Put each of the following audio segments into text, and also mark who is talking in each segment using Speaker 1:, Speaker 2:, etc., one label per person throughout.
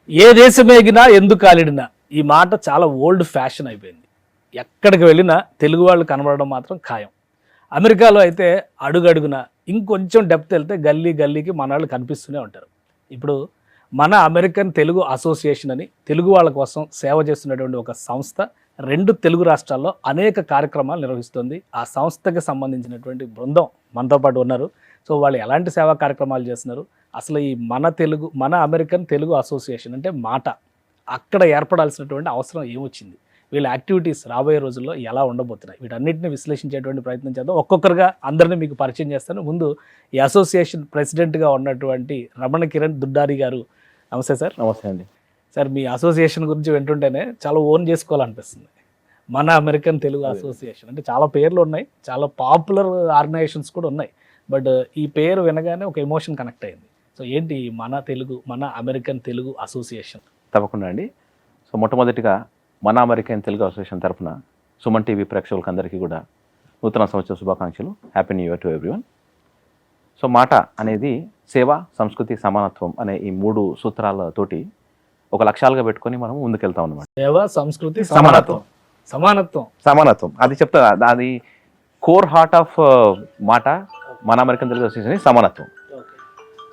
Speaker 1: ఏ దేశమేగినా ఎందుకు కాలిడినా ఈ మాట చాలా ఓల్డ్ ఫ్యాషన్ అయిపోయింది. ఎక్కడికి వెళ్ళినా తెలుగు వాళ్ళు కనబడడం మాత్రం ఖాయం. అమెరికాలో అయితే అడుగడుగున ఇంకొంచెం డెప్త్ వెళ్తే గల్లీ గల్లీకి మన వాళ్ళు కనిపిస్తూనే ఉంటారు. ఇప్పుడు మన అమెరికన్ తెలుగు అసోసియేషన్ అని తెలుగు వాళ్ళ కోసం సేవ చేస్తున్నటువంటి ఒక సంస్థ 2 తెలుగు రాష్ట్రాల్లో అనేక కార్యక్రమాలు నిర్వహిస్తుంది. ఆ సంస్థకి సంబంధించినటువంటి బృందం మనతో పాటు ఉన్నారు. సో వాళ్ళు ఎలాంటి సేవా కార్యక్రమాలు చేస్తున్నారు, అసలు ఈ మన అమెరికన్ తెలుగు అసోసియేషన్ అంటే మాట అక్కడ ఏర్పడాల్సినటువంటి అవసరం ఏమొచ్చింది, వీళ్ళ యాక్టివిటీస్ రాబోయే రోజుల్లో ఎలా ఉండబోతున్నాయి, వీటన్నిటిని విశ్లేషించేటువంటి ప్రయత్నం చేద్దాం. ఒక్కొక్కరుగా అందరినీ మీకు పరిచయం చేస్తాను. ముందు ఈ అసోసియేషన్ ప్రెసిడెంట్గా ఉన్నటువంటి రమణ కిరణ్ దుడ్డారి గారు. నమస్తే సార్.
Speaker 2: నమస్తే అండి.
Speaker 1: సార్, మీ అసోసియేషన్ గురించి వింటుంటేనే చాలా ఓన్ చేసుకోవాలనిపిస్తుంది. మన అమెరికన్ తెలుగు అసోసియేషన్ అంటే చాలా పేర్లు ఉన్నాయి, చాలా పాపులర్ ఆర్గనైజేషన్స్ కూడా ఉన్నాయి. బట్ ఈ పేరు వినగానే ఒక ఎమోషన్ కనెక్ట్ అయింది. సో ఏంటి మన అమెరికన్ తెలుగు అసోసియేషన్?
Speaker 2: తప్పకుండా అండి. సో మొట్టమొదటిగా మన అమెరికన్ తెలుగు అసోసియేషన్ తరఫున సుమన్ టీవీ ప్రేక్షకులకు అందరికీ కూడా నూతన సంవత్సర శుభాకాంక్షలు. Happy new year to everyone. So మాట అనేది సేవ, సంస్కృతి, సమానత్వం అనే ఈ 3 సూత్రాలతోటి ఒక లక్ష్యాలుగా పెట్టుకొని మనం ముందుకెళ్తాం అన్నమాట.
Speaker 1: సేవ, సంస్కృతి, సమానత్వం
Speaker 2: అది చెప్తా. అది కోర్ హార్ట్ ఆఫ్ మాట మన అమెరికన్ తెలుగు అసోసియేషన్ సమానత్వం.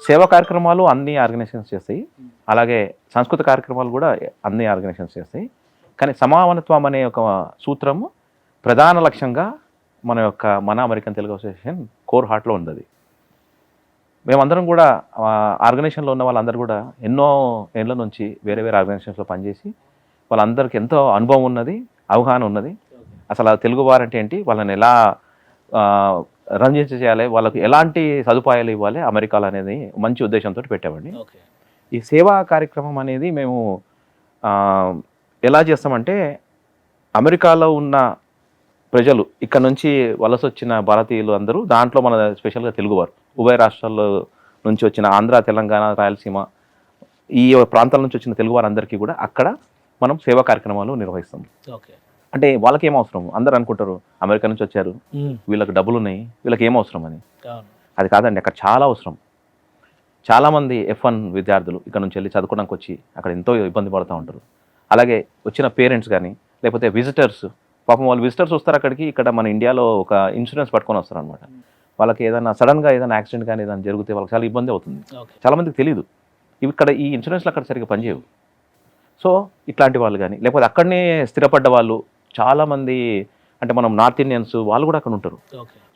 Speaker 2: సేవా కార్యక్రమాలు అన్ని ఆర్గనైజేషన్స్ చేస్తాయి, అలాగే సంస్కృతి కార్యక్రమాలు కూడా అన్ని ఆర్గనైజేషన్స్ చేస్తాయి. కానీ సమానత్వం అనే ఒక సూత్రము ప్రధాన లక్ష్యంగా మన అమెరికన్ తెలుగు అసోసియేషన్ కోర్ హార్ట్లో ఉంది. మేమందరం కూడా ఆర్గనైజేషన్లో ఉన్న వాళ్ళందరూ కూడా ఎన్నో ఏళ్ళ నుంచి వేరే వేరే ఆర్గనైజేషన్స్లో పనిచేసి వాళ్ళందరికీ ఎంతో అనుభవం ఉన్నది, అవగాహన ఉన్నది. అసలు తెలుగు వారంటే ఏంటి, వాళ్ళని ఎలా రంజించ చేయాలి, వాళ్ళకు ఎలాంటి సదుపాయాలు ఇవ్వాలి అమెరికాలో అనేది మంచి ఉద్దేశంతో పెట్టామండి. ఈ సేవా కార్యక్రమం అనేది మేము ఎలా చేస్తామంటే, అమెరికాలో ఉన్న ప్రజలు ఇక్కడ నుంచి వలస వచ్చిన భారతీయులు అందరూ దాంట్లో మన స్పెషల్గా తెలుగువారు ఉభయ రాష్ట్రాల్లో నుంచి వచ్చిన ఆంధ్ర, తెలంగాణ, రాయలసీమ ఈ ప్రాంతాల నుంచి వచ్చిన తెలుగు వారందరికీ కూడా అక్కడ మనం సేవా కార్యక్రమాలు నిర్వహిస్తాం. అంటే వాళ్ళకి ఏం అవసరం, అందరు అనుకుంటారు అమెరికా నుంచి వచ్చారు, వీళ్ళకి డబ్బులు ఉన్నాయి, వీళ్ళకి ఏం అవసరం అని. అది కాదండి, అక్కడ చాలా అవసరం. చాలామంది F1 విద్యార్థులు ఇక్కడ నుంచి వెళ్ళి చదువుకోవడానికి వచ్చి అక్కడ ఎంతో ఇబ్బంది పడుతూ ఉంటారు. అలాగే వచ్చిన పేరెంట్స్ కానీ లేకపోతే విజిటర్స్, పాపం వాళ్ళు విజిటర్స్ వస్తారు అక్కడికి, ఇక్కడ మన ఇండియాలో ఒక ఇన్సూరెన్స్ పట్టుకొని వస్తారు అనమాట. వాళ్ళకి ఏదైనా సడన్గా ఏదైనా యాక్సిడెంట్ కానీ ఏదైనా జరిగితే వాళ్ళకి చాలా ఇబ్బంది అవుతుంది. చాలామందికి తెలియదు, ఇవి ఇక్కడ ఈ ఇన్సూరెన్స్లు అక్కడ సరిగ్గా పనిచేయవు. సో ఇట్లాంటి వాళ్ళు కానీ లేకపోతే అక్కడనే స్థిరపడ్డ వాళ్ళు చాలామంది, అంటే మనం నార్త్ ఇండియన్స్ వాళ్ళు కూడా అక్కడ ఉంటారు.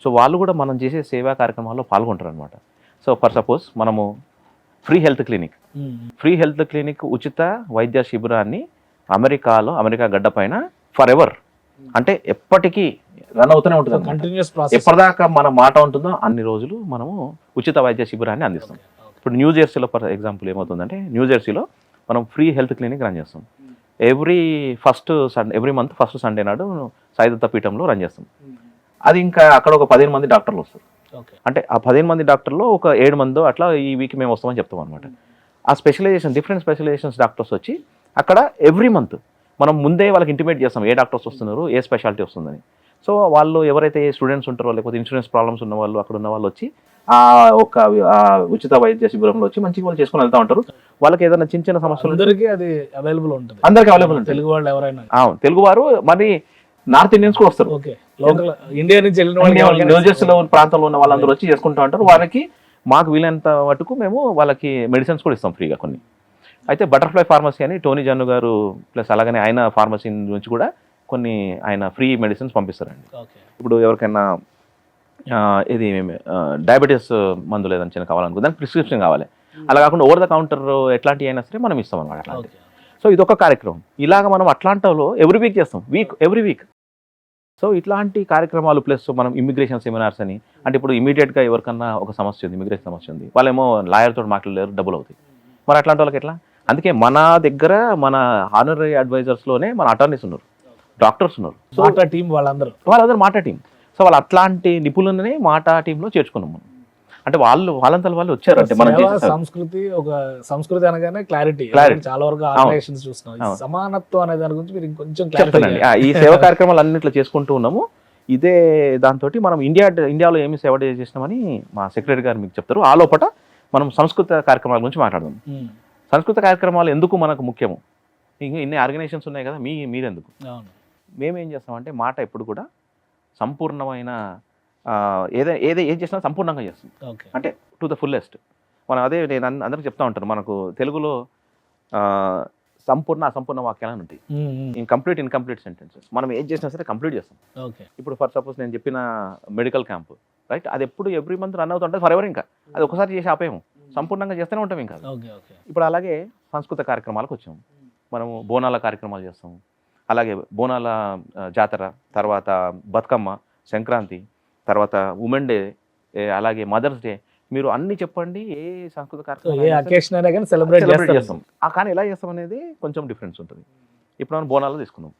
Speaker 2: సో వాళ్ళు కూడా మనం చేసే సేవా కార్యక్రమాల్లో పాల్గొంటారు అనమాట. సో ఫర్ సపోజ్ మనము ఫ్రీ హెల్త్ క్లినిక్ ఉచిత వైద్య శిబిరాన్ని అమెరికా గడ్డ పైన ఫర్ ఎవర్, అంటే ఎప్పటికీ రన్ అవుతూనే ఉంటుంది. ఎప్పటిదాకా మన మాట ఉంటుందో అన్ని రోజులు మనము ఉచిత వైద్య శిబిరాన్ని అందిస్తాం. ఇప్పుడు న్యూ జెర్సీలో ఫర్ ఎగ్జాంపుల్ ఏమవుతుందంటే, న్యూ జెర్సీలో మనం ఫ్రీ హెల్త్ క్లినిక్ రన్ చేస్తాం. ఎవ్రీ మంత్ ఫస్ట్ సండే నాడు సాయిదత్త పీఠంలో రన్ చేస్తాం. అది ఇంకా అక్కడ ఒక 15 మంది డాక్టర్లు వస్తారు. అంటే ఆ 15 మంది డాక్టర్లో ఒక 7 మందో అట్లా ఈ వీక్ మేము వస్తామని చెప్తాం అనమాట. ఆ డిఫరెంట్ స్పెషలైజేషన్స్ డాక్టర్స్ వచ్చి అక్కడ ఎవ్రీ మంత్ మనం ముందే వాళ్ళకి ఇంటిమేట్ చేస్తాం ఏ డాక్టర్స్ వస్తున్నారు, ఏ స్పెషాలిటీ వస్తుందని. సో వాళ్ళు ఎవరైతే స్టూడెంట్స్ ఉంటారో లేకపోతే ఇన్సూరెన్స్ ప్రాబ్లమ్స్ ఉన్న వాళ్ళు అక్కడ ఉన్న వాళ్ళు వచ్చి ఉచిత వైద్య శిబిరంలో వచ్చి మంచిగా వాళ్ళు చేసుకుని వెళ్తూ ఉంటారు. వాళ్ళకి ఏదైనా చిన్న సమస్యలు
Speaker 1: అందరికీ అవైలబుల్ ఉంటుంది. తెలుగు వాళ్ళు ఎవరైనా,
Speaker 2: తెలుగువారు మరి నార్త్ ఇండియన్స్ కూడా వస్తారు.
Speaker 1: ఇండియా నుంచి
Speaker 2: న్యూ జెర్సీలో ప్రాంతంలో ఉన్న వాళ్ళందరూ వచ్చి చేసుకుంటూ ఉంటారు. వాళ్ళకి మాకు వీలైనంత మటుకు మేము వాళ్ళకి మెడిసిన్స్ కూడా ఇస్తాం ఫ్రీగా కొన్ని. అయితే బటర్ఫ్లై ఫార్మసీ అని టోనీ జన్ను గారు ప్లస్ అలాగనే ఆయన ఫార్మసీ నుంచి కూడా కొన్ని ఆయన ఫ్రీ మెడిసిన్స్ పంపిస్తారండి. ఇప్పుడు ఎవరికైనా ఇది డయాబెటీస్ మందులు ఏదైనా చిన్న కావాలనుకో దానికి ప్రిస్క్రిప్షన్ కావాలి, అలా కాకుండా ఓవర్ ద కౌంటర్ ఎట్లాంటివి అయినా సరే మనం ఇస్తాం అన్నమాట అట్లాంటి. సో ఇదొక కార్యక్రమం. ఇలాగ మనం అట్లాంటిలో ఎవ్రీ వీక్ చేస్తాం, ఎవ్రీ వీక్. సో ఇట్లాంటి కార్యక్రమాలు ప్లస్ మనం ఇమిగ్రేషన్ సెమినార్స్ అని, అంటే ఇప్పుడు ఇమీడియట్గా ఎవరికన్నా ఒక సమస్య ఉంది, ఇమిగ్రేషన్ సమస్య ఉంది, వాళ్ళేమో లాయర్తో మాట్లాడలేరు, డబ్బులు అవుతాయి. మరి అట్లాంటి వాళ్ళకి ఎట్లా? అందుకే మన దగ్గర మన హానరీ అడ్వైజర్స్లోనే మన అటార్నీస్ ఉన్నారు, డాక్టర్స్ ఉన్నారు. సో వాళ్ళందరూ మాట టీం. సో వాళ్ళు అట్లాంటి నిపుణులని మాట టీంలో చేర్చుకున్నాం మనం. అంటే వాళ్ళంతా వాళ్ళు వచ్చారు. అంటే మనం
Speaker 1: సంస్కృతి అనగానే క్లారిటీ చాలా వరకు ఆర్గనైజేషన్స్ చూస్తున్నాం. సమానత్వం అనే దాని గురించి మీరు ఇంకొంచెం
Speaker 2: చెప్తానండి. ఈ సేవా కార్యక్రమాలు అన్నిట్లో చేసుకుంటూ ఉన్నాము. ఇదే దాంతో మనం ఇండియాలో ఏమి సేవ చేసినామని మా సెక్రటరీ గారు మీకు చెప్తారు. ఆ లోపల మనం సంస్కృత కార్యక్రమాల గురించి మాట్లాడదాం. సంస్కృత కార్యక్రమాలు ఎందుకు మనకు ముఖ్యము? ఇంకా ఇన్ని ఆర్గనైజేషన్స్ ఉన్నాయి కదా, మీరెందుకు?
Speaker 1: అవును.
Speaker 2: మేమేం చేస్తామంటే మాట ఎప్పుడు కూడా సంపూర్ణమైన ఏం చేసినా సంపూర్ణంగా చేస్తాం,
Speaker 1: ఓకే.
Speaker 2: అంటే టు ద ఫుల్లెస్ట్. మనం అదే నేను అందరికి చెప్తా ఉంటాను, మనకు తెలుగులో సంపూర్ణ అసంపూర్ణ వాక్యాలు ఉంటాయి, ఇన్కంప్లీట్ సెంటెన్సెస్. మనం ఏం చేసినా సరే కంప్లీట్ చేస్తాం.
Speaker 1: ఓకే.
Speaker 2: ఇప్పుడు ఫర్ సపోజ్ నేను చెప్పిన మెడికల్ క్యాంప్, రైట్, అది ఎప్పుడు ఎవ్రీ మంత్ రన్ అవుతుంటుంది ఫర్ ఎవర్. ఇంకా అది ఒకసారి చేసి ఆపేము, సంపూర్ణంగా చేస్తూనే ఉంటాం ఇంకా.
Speaker 1: ఓకే. ఓకే.
Speaker 2: ఇప్పుడు అలాగే సంస్కృత కార్యక్రమాలకు వచ్చాము, మనము బోనాల కార్యక్రమాలు చేస్తాము, అలాగే బోనాల జాతర, తర్వాత బతుకమ్మ, సంక్రాంతి, తర్వాత ఉమెన్ డే, అలాగే మదర్స్ డే. మీరు అన్ని చెప్పండి, ఏ సంస్కృత కార్యక్రమం
Speaker 1: సెలబ్రేట్
Speaker 2: చేస్తాం. కానీ ఎలా చేస్తాం అనేది కొంచెం డిఫరెన్స్ ఉంటుంది. ఇప్పుడు మనం బోనాలు తీసుకుందాం.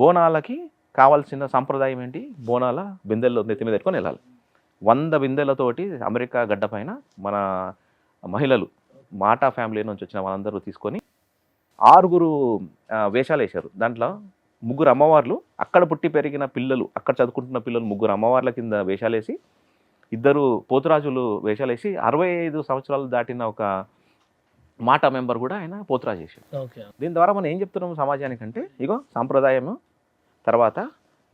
Speaker 2: బోనాలకి కావాల్సిన సంప్రదాయం ఏంటి? బోనాల బిందెల్లో నెత్తి మీద పెట్టుకొని వెళ్ళాలి. 100 బిందెలతోటి అమెరికా గడ్డ పైన మన మహిళలు, మాటా ఫ్యామిలీ నుంచి వచ్చిన వాళ్ళందరూ తీసుకొని 6 వేషాలు వేశారు. దాంట్లో 3 అమ్మవార్లు, అక్కడ పుట్టి పెరిగిన పిల్లలు, అక్కడ చదువుకుంటున్న పిల్లలు 3 అమ్మవార్ల కింద వేషాలు వేసి, 2 పోతురాజులు వేషాలు వేసి, 65 సంవత్సరాలు దాటిన ఒక మాటా మెంబర్ కూడా ఆయన పోతురాజు చేశాడు. దీని ద్వారా మనం ఏం చెప్తున్నాం సమాజానికంటే, ఇగో సాంప్రదాయము, తర్వాత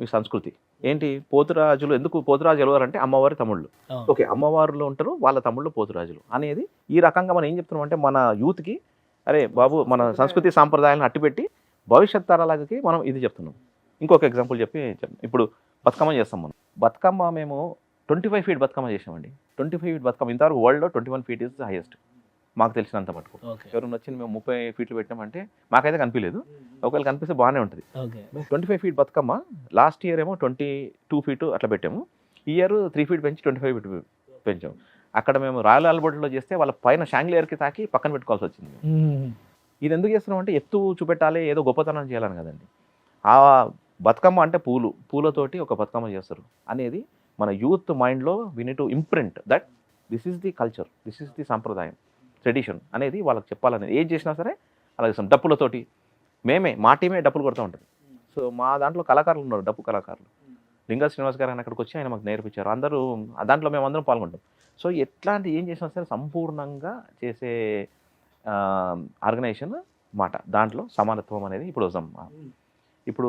Speaker 2: మీ సంస్కృతి ఏంటి. పోతురాజులు ఎందుకు పోతురాజు ఎవరంటే అమ్మవారి తమ్ముళ్ళు. ఓకే, అమ్మవారిలో ఉంటారు, వాళ్ళ తమ్ముళ్ళు పోతురాజులు అనేది. ఈ రకంగా మనం ఏం చెప్తున్నాం అంటే, మన యూత్కి అరే బాబు మన సంస్కృతి సాంప్రదాయాలను అట్టిపెట్టి భవిష్యత్ తరాలకి మనం ఇది చెప్తున్నాం. ఇంకొక ఎగ్జాంపుల్ ఇప్పుడు బతుకమ్మ చేస్తాం మనం. బతుకమ్మ మేము 25 ఫీట్ బతుకమ్మ చేసామండి. 25 ఫీట్ బతుకమ్మ ఇంతవరకు వరల్డ్లో 21 ఫీట్ ఇస్ ద హైయెస్ట్ మాకు తెలిసినంత మటుకు. ఎవరైనా వచ్చింది మేము 30 ఫీట్లు పెట్టామంటే మాకైతే కనిపించలేదు, ఒకవేళ కనిపిస్తే బాగానే ఉంటుంది. 25 ఫీట్ బతుకమ్మ లాస్ట్ ఇయర్ ఏమో 22 ఫీట్ అట్లా పెట్టాము. ఈ ఇయర్ 3 ఫీట్ పెంచి 25 ఫీట్ పెంచాము. అక్కడ మేము రాయల్ ఆల్బర్ట్లో చేస్తే వాళ్ళ పైన షాంగ్లియర్కి తాకి పక్కన పెట్టుకోవాల్సి వచ్చింది. ఇది ఎందుకు చేస్తున్నాం అంటే, ఎత్తు చూపెట్టాలి, ఏదో గొప్పతనం చేయాలని కదండి. ఆ బతుకమ్మ అంటే పూలతోటి ఒక బతుకమ్మ చేస్తారు అనేది మన యూత్ మైండ్లో we need to imprint that this is the culture, this is the సాంప్రదాయం, ట్రెడిషన్ అనేది వాళ్ళకి చెప్పాలనేది. ఏం చేసినా సరే అలాగే డప్పులతోటి మా టీమే డప్పులు కొడుతూ ఉంటుంది. సో మా దాంట్లో కళాకారులు ఉన్నారు, డప్పు కళాకారులు. లింగా శ్రీనివాస్ గారు ఆయన అక్కడికి వచ్చి ఆయన మాకు నేర్పించారు. అందరూ దాంట్లో మేము అందరం పాల్గొంటాం. సో ఎట్లాంటి ఏం చేసినా సరే సంపూర్ణంగా చేసే ఆర్గనైజేషన్ మాట. దాంట్లో సమానత్వం అనేది ఇప్పుడు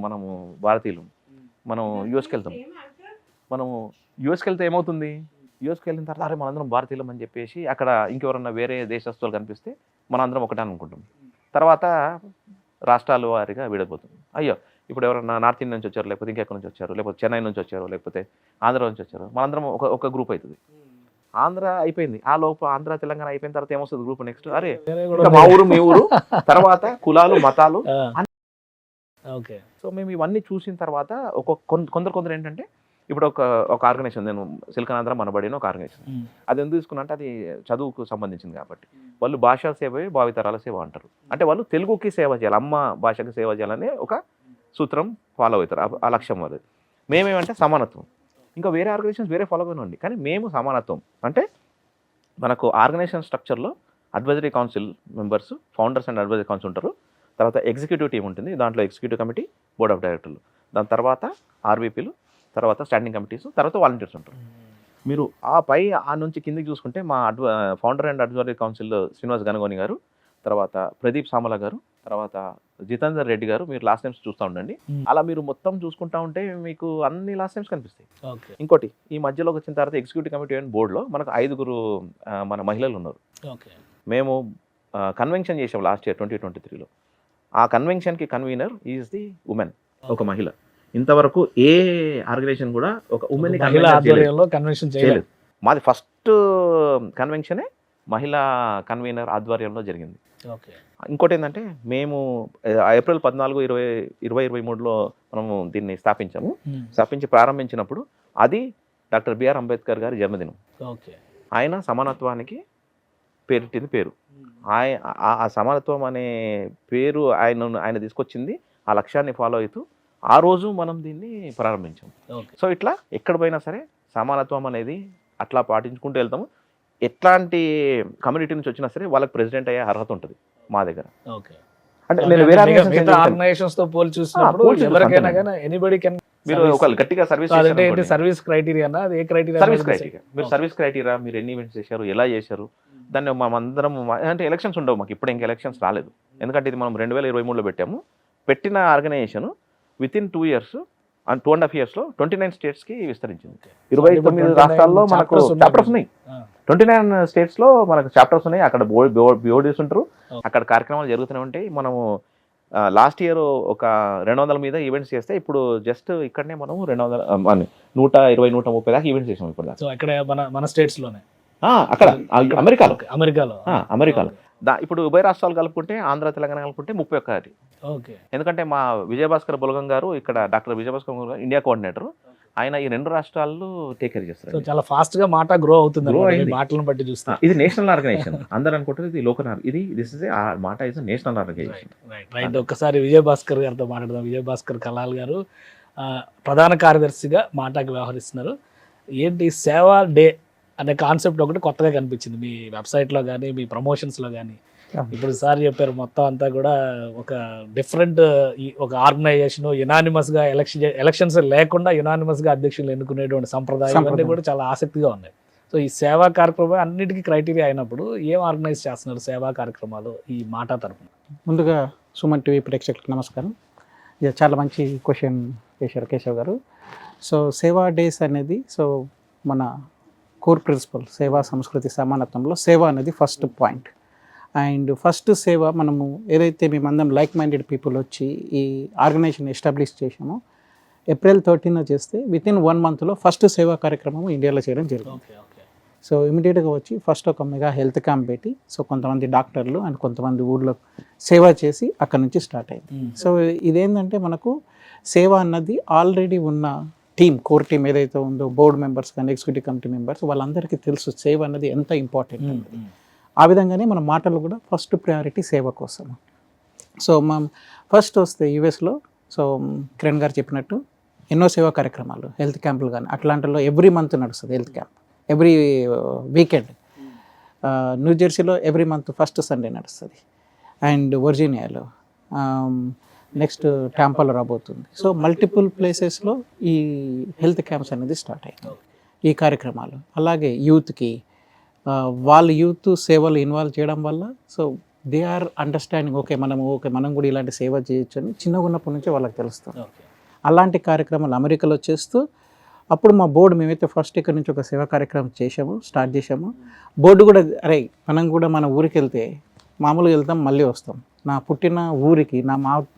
Speaker 2: మనము భారతీయులు మనం యూఎస్కి వెళ్తాం. మనము యూఎస్కి వెళ్తే ఏమవుతుంది, యూఎస్కి వెళ్ళిన తర్వాత అరే మనందరం భారతీయులం అని చెప్పేసి అక్కడ ఇంకెవరన్నా వేరే దేశస్తులు కనిపిస్తే మనందరం ఒకటే అనుకుంటాం. తర్వాత రాష్ట్రాల వారిగా విడిపోతుంది. అయ్యో ఇప్పుడు ఎవరన్నా నార్త్ ఇండియా నుంచి వచ్చారు, లేకపోతే ఇంకెక్కడి నుంచి వచ్చారు, లేకపోతే చెన్నై నుంచి వచ్చారు, లేకపోతే ఆంధ్ర నుంచి వచ్చారు, మనందరం ఒక గ్రూప్ అవుతుంది. ఆంధ్ర అయిపోయింది, ఆ లోపు ఆంధ్ర తెలంగాణ అయిపోయిన తర్వాత ఏమొస్తుంది గ్రూప్ నెక్స్ట్, అరే ఇంకా మా ఊరు మీ ఊరు, తర్వాత కులాలు మతాలు. సో మేము ఇవన్నీ చూసిన తర్వాత కొందరు ఏంటంటే, ఇప్పుడు ఒక ఆర్గనైజేషన్, నేను సిల్కనాంధ్ర మనబడిన ఒక ఆర్గనైజేషన్, అది ఎందుకు తీసుకున్నా అంటే అది చదువుకు సంబంధించింది కాబట్టి. వాళ్ళు భాషా సేవ భావితరాల సేవ అంటారు. అంటే వాళ్ళు తెలుగుకి సేవ చేయాలి, అమ్మ భాషకి సేవ చేయాలనే ఒక సూత్రం ఫాలో అవుతారు. ఆ లక్ష్యం వాళ్ళది. మేమేమంటే సమానత్వం. ఇంకా వేరే ఆర్గనైజేషన్స్ వేరే ఫాలో అవునండి, కానీ మేము సమానత్వం అంటే మనకు ఆర్గనైజేషన్ స్ట్రక్చర్లో advisory council members, founders and advisory council ఉంటారు. తర్వాత ఎగ్జిక్యూటివ్ టీం ఉంటుంది, దాంట్లో ఎగ్జిక్యూటివ్ కమిటీ, బోర్డ్ ఆఫ్ డైరెక్టర్లు, దాని తర్వాత ఆర్వీపీలు, తర్వాత స్టాండింగ్ కమిటీస్, తర్వాత వాలంటీర్స్ ఉంటారు. మీరు ఆ నుంచి కిందికి చూసుకుంటే మా founder and advisory council Srinivas Ganagoni గారు, తర్వాత ప్రదీప్ సామల గారు, తర్వాత జితేందర్ రెడ్డి గారు. మీరు లాస్ట్ టైమ్స్ చూస్తూ ఉండండి. అలా మీరు మొత్తం చూసుకుంటా ఉంటే మీకు అన్ని లాస్ట్ టైమ్స్ కనిపిస్తాయి. ఇంకోటి, ఈ మధ్యలోకి వచ్చిన తర్వాత ఎగ్జిక్యూటివ్ కమిటీ అండ్ బోర్డులో మనకు 5 మన మహిళలు ఉన్నారు. మేము కన్వెన్షన్ చేసాం లాస్ట్ ఇయర్ 2023లో. ఆ కన్వెన్షన్కి కన్వీనర్ ఈజ్ ది ఉమెన్, ఒక మహిళ. ఇంతవరకు ఏ ఆర్గనైజేషన్ కూడా ఒక ఉమెన్ కన్వెన్షన్ చేయలేదు. మాది ఫస్ట్ కన్వెన్షనే మహిళా కన్వీనర్ ఆధ్వర్యంలో జరిగింది. ఇంకోటి ఏంటంటే, మేము ఏప్రిల్ 14, 2023లో మనము దీన్ని స్థాపించి ప్రారంభించినప్పుడు అది డాక్టర్ బిఆర్ అంబేద్కర్ గారి జన్మదినం. ఆయన సమానత్వానికి పెట్టింది పేరు. ఆ సమానత్వం అనే పేరు ఆయన తీసుకొచ్చింది. ఆ లక్ష్యాన్ని ఫాలో అవుతూ ఆ రోజు మనం దీన్ని ప్రారంభించాం. సో ఇట్లా ఎక్కడ పోయినా సరే సమానత్వం అనేది అట్లా పాటించుకుంటూ వెళ్తాము. ఎట్లాంటి కమ్యూనిటీ నుంచి వచ్చినా సరే వాళ్ళకి ప్రెసిడెంట్ అయ్యే అర్హత ఉంటుంది మా దగ్గర. అంటే నేను వేరే ఆర్గనైజేషన్స్ తో పోల్చి చూసినప్పుడు ఎవరికైనా కానీ ఎనీబడీ కెన్ మీరు ఒక గట్టిగా సర్వీస్
Speaker 1: అదంటే ఏంటి సర్వీస్ క్రైటీరియా అది ఏ క్రైటీరియా
Speaker 2: సర్వీస్ క్రైటీరియా మీరు సర్వీస్ క్రైటీరియా మీరు ఎన్ని ఈవెంట్స్ చేశారు ఎలా చేశారు దాన్ని మనమందరం అంటే ఎలక్షన్స్ ఉండవు మాకు ఇప్పుడు ఇంకా ఎలక్షన్స్ రాలేదు ఎందుకంటే ఇది మనం 2023లో పెట్టాము పెట్టిన organization within 2 years and 2.5 yearsలో 29 స్టేట్స్కి విస్తరించింది 29 రాష్ట్రాల్లో మనకు చాప్టర్స్ ఉన్నాయి 29 స్టేట్స్లో మనకు చాప్టర్స్ ఉన్నాయి అక్కడ బోర్డీస్ ఉంటారు అక్కడ కార్యక్రమాలు జరుగుతూనే ఉంటాయి మనము లాస్ట్ ఇయర్ ఒక 200 మీద ఈవెంట్స్ చేస్తే ఇప్పుడు జస్ట్ ఇక్కడనే మనము 120-130 దాకా ఈవెంట్స్ చేసాం ఇప్పుడు
Speaker 1: సో అక్కడ మన స్టేట్స్ లోనే
Speaker 2: అక్కడ అమెరికాలో ఇప్పుడు ఉభయ రాష్ట్రాలు కలుపుకుంటే ఆంధ్ర తెలంగాణ కలుపుకుంటే 31.
Speaker 1: ఓకే
Speaker 2: ఎందుకంటే మా విజయభాస్కర్ బులగం గారు ఇక్కడ డాక్టర్ విజయభాస్కర్ బులగం గారు ఇండియా కోఆర్డినేటర్ ఆయన ఈ 2 రాష్ట్రాల్లో టేక్ కేర్ చేస్తారు
Speaker 1: చాలా ఫాస్ట్ గా మాట గ్రో అవుతుంది మాటలను బట్టి చూస్తే
Speaker 2: ఇది నేషనల్ ఆర్గనైజేషన్ అందరూ అనుకుంటారు ఇది లోకల్ దిస్ ఇస్ మాట ఇస్ నేషనల్ ఆర్గనైజేషన్
Speaker 1: రైట్ ఒక్కసారి విజయభాస్కర్ గారితో మాట్లాడదాం విజయభాస్కర్ కలాల్ గారు ప్రధాన కార్యదర్శిగా మాటకి వ్యవహరిస్తున్నారు ఏంటి సేవా డే అనే కాన్సెప్ట్ ఒకటి కొత్తగా కనిపించింది మీ వెబ్సైట్లో కానీ మీ ప్రమోషన్స్లో కానీ ఇప్పుడు సార్ చెప్పారు మొత్తం అంతా కూడా ఒక డిఫరెంట్ ఒక ఆర్గనైజేషన్ యునానిమస్గా ఎలక్షన్స్ లేకుండా యునానిమస్గా అధ్యక్షులు ఎన్నుకునేటువంటి సంప్రదాయం ఇవన్నీ కూడా చాలా ఆసక్తిగా ఉన్నాయి సో ఈ సేవా కార్యక్రమం అన్నిటికీ క్రైటీరియా అయినప్పుడు ఏం ఆర్గనైజ్ చేస్తున్నారు సేవా కార్యక్రమాలు ఈ మాట తరఫున?
Speaker 3: ముందుగా సుమన్ టీవీ ప్రేక్షకులకు నమస్కారం. ఇది చాలా మంచి క్వశ్చన్ వేశారు కేశవ్ గారు. సో సేవా డేస్ అనేది సో మన కోర్ ప్రిన్సిపల్ సేవా సంస్కృతి సమానత్వంలో సేవ అనేది ఫస్ట్ పాయింట్. అండ్ ఫస్ట్ సేవ మనము ఏదైతే మేమందరం లైక్ మైండెడ్ పీపుల్ వచ్చి ఈ ఆర్గనైజేషన్ ఎస్టాబ్లిష్ చేసామో April 13 చేస్తే వితిన్ 1 monthలో ఫస్ట్ సేవా కార్యక్రమం ఇండియాలో చేయడం జరిగింది. సో ఇమీడియట్గా వచ్చి ఫస్ట్ ఒక మెగా హెల్త్ క్యాంప్ పెట్టి సో కొంతమంది డాక్టర్లు అండ్ కొంతమంది ఊళ్ళో సేవ చేసి అక్కడ నుంచి స్టార్ట్ అయింది. సో ఇదేంటంటే మనకు సేవ అన్నది ఆల్రెడీ ఉన్న టీమ్ కోర్ టీమ్ ఏదైతే ఉందో బోర్డ్ మెంబర్స్ కానీ ఎగ్జిక్యూటివ్ కమిటీ మెంబర్స్ వాళ్ళందరికీ తెలుసు సేవ అన్నది ఎంత ఇంపార్టెంట్ అనేది. ఆ విధంగానే మన మాటలు కూడా ఫస్ట్ ప్రయారిటీ సేవ కోసం. సో మనం ఫస్ట్ వస్తే యూఎస్లో సో కిరణ్ గారు చెప్పినట్టు ఎన్నో సేవా కార్యక్రమాలు హెల్త్ క్యాంపులు కానీ అట్లాంటిలో ఎవ్రీ మంత్ నడుస్తుంది హెల్త్ క్యాంప్ ఎవ్రీ వీకెండ్. న్యూ జెర్సీలో ఎవ్రీ మంత్ ఫస్ట్ సండే నడుస్తుంది అండ్ వర్జీనియాలో నెక్స్ట్ ట్యాంపాలో రాబోతుంది. సో మల్టిపుల్ ప్లేసెస్లో ఈ హెల్త్ క్యాంప్స్ అనేది స్టార్ట్ అయ్యాయి ఈ కార్యక్రమాలు. అలాగే యూత్కి వాళ్ళ యూత్ సేవలు ఇన్వాల్వ్ చేయడం వల్ల సో దే ఆర్ అండర్స్టాండింగ్ మనం కూడా ఇలాంటి సేవ చేయొచ్చు అని చిన్నగా ఉన్నప్పటి నుంచి వాళ్ళకి తెలుస్తుంది. అలాంటి కార్యక్రమాలు అమెరికాలో చేస్తూ అప్పుడు మా బోర్డు మేమైతే ఫస్ట్ ఇక్కడ నుంచి ఒక సేవా కార్యక్రమం స్టార్ట్ చేసాము. బోర్డు కూడా అరే మనం కూడా మన ఊరికి వెళ్తే మామూలుగా వెళ్తాం మళ్ళీ వస్తాం, నా పుట్టిన ఊరికి నా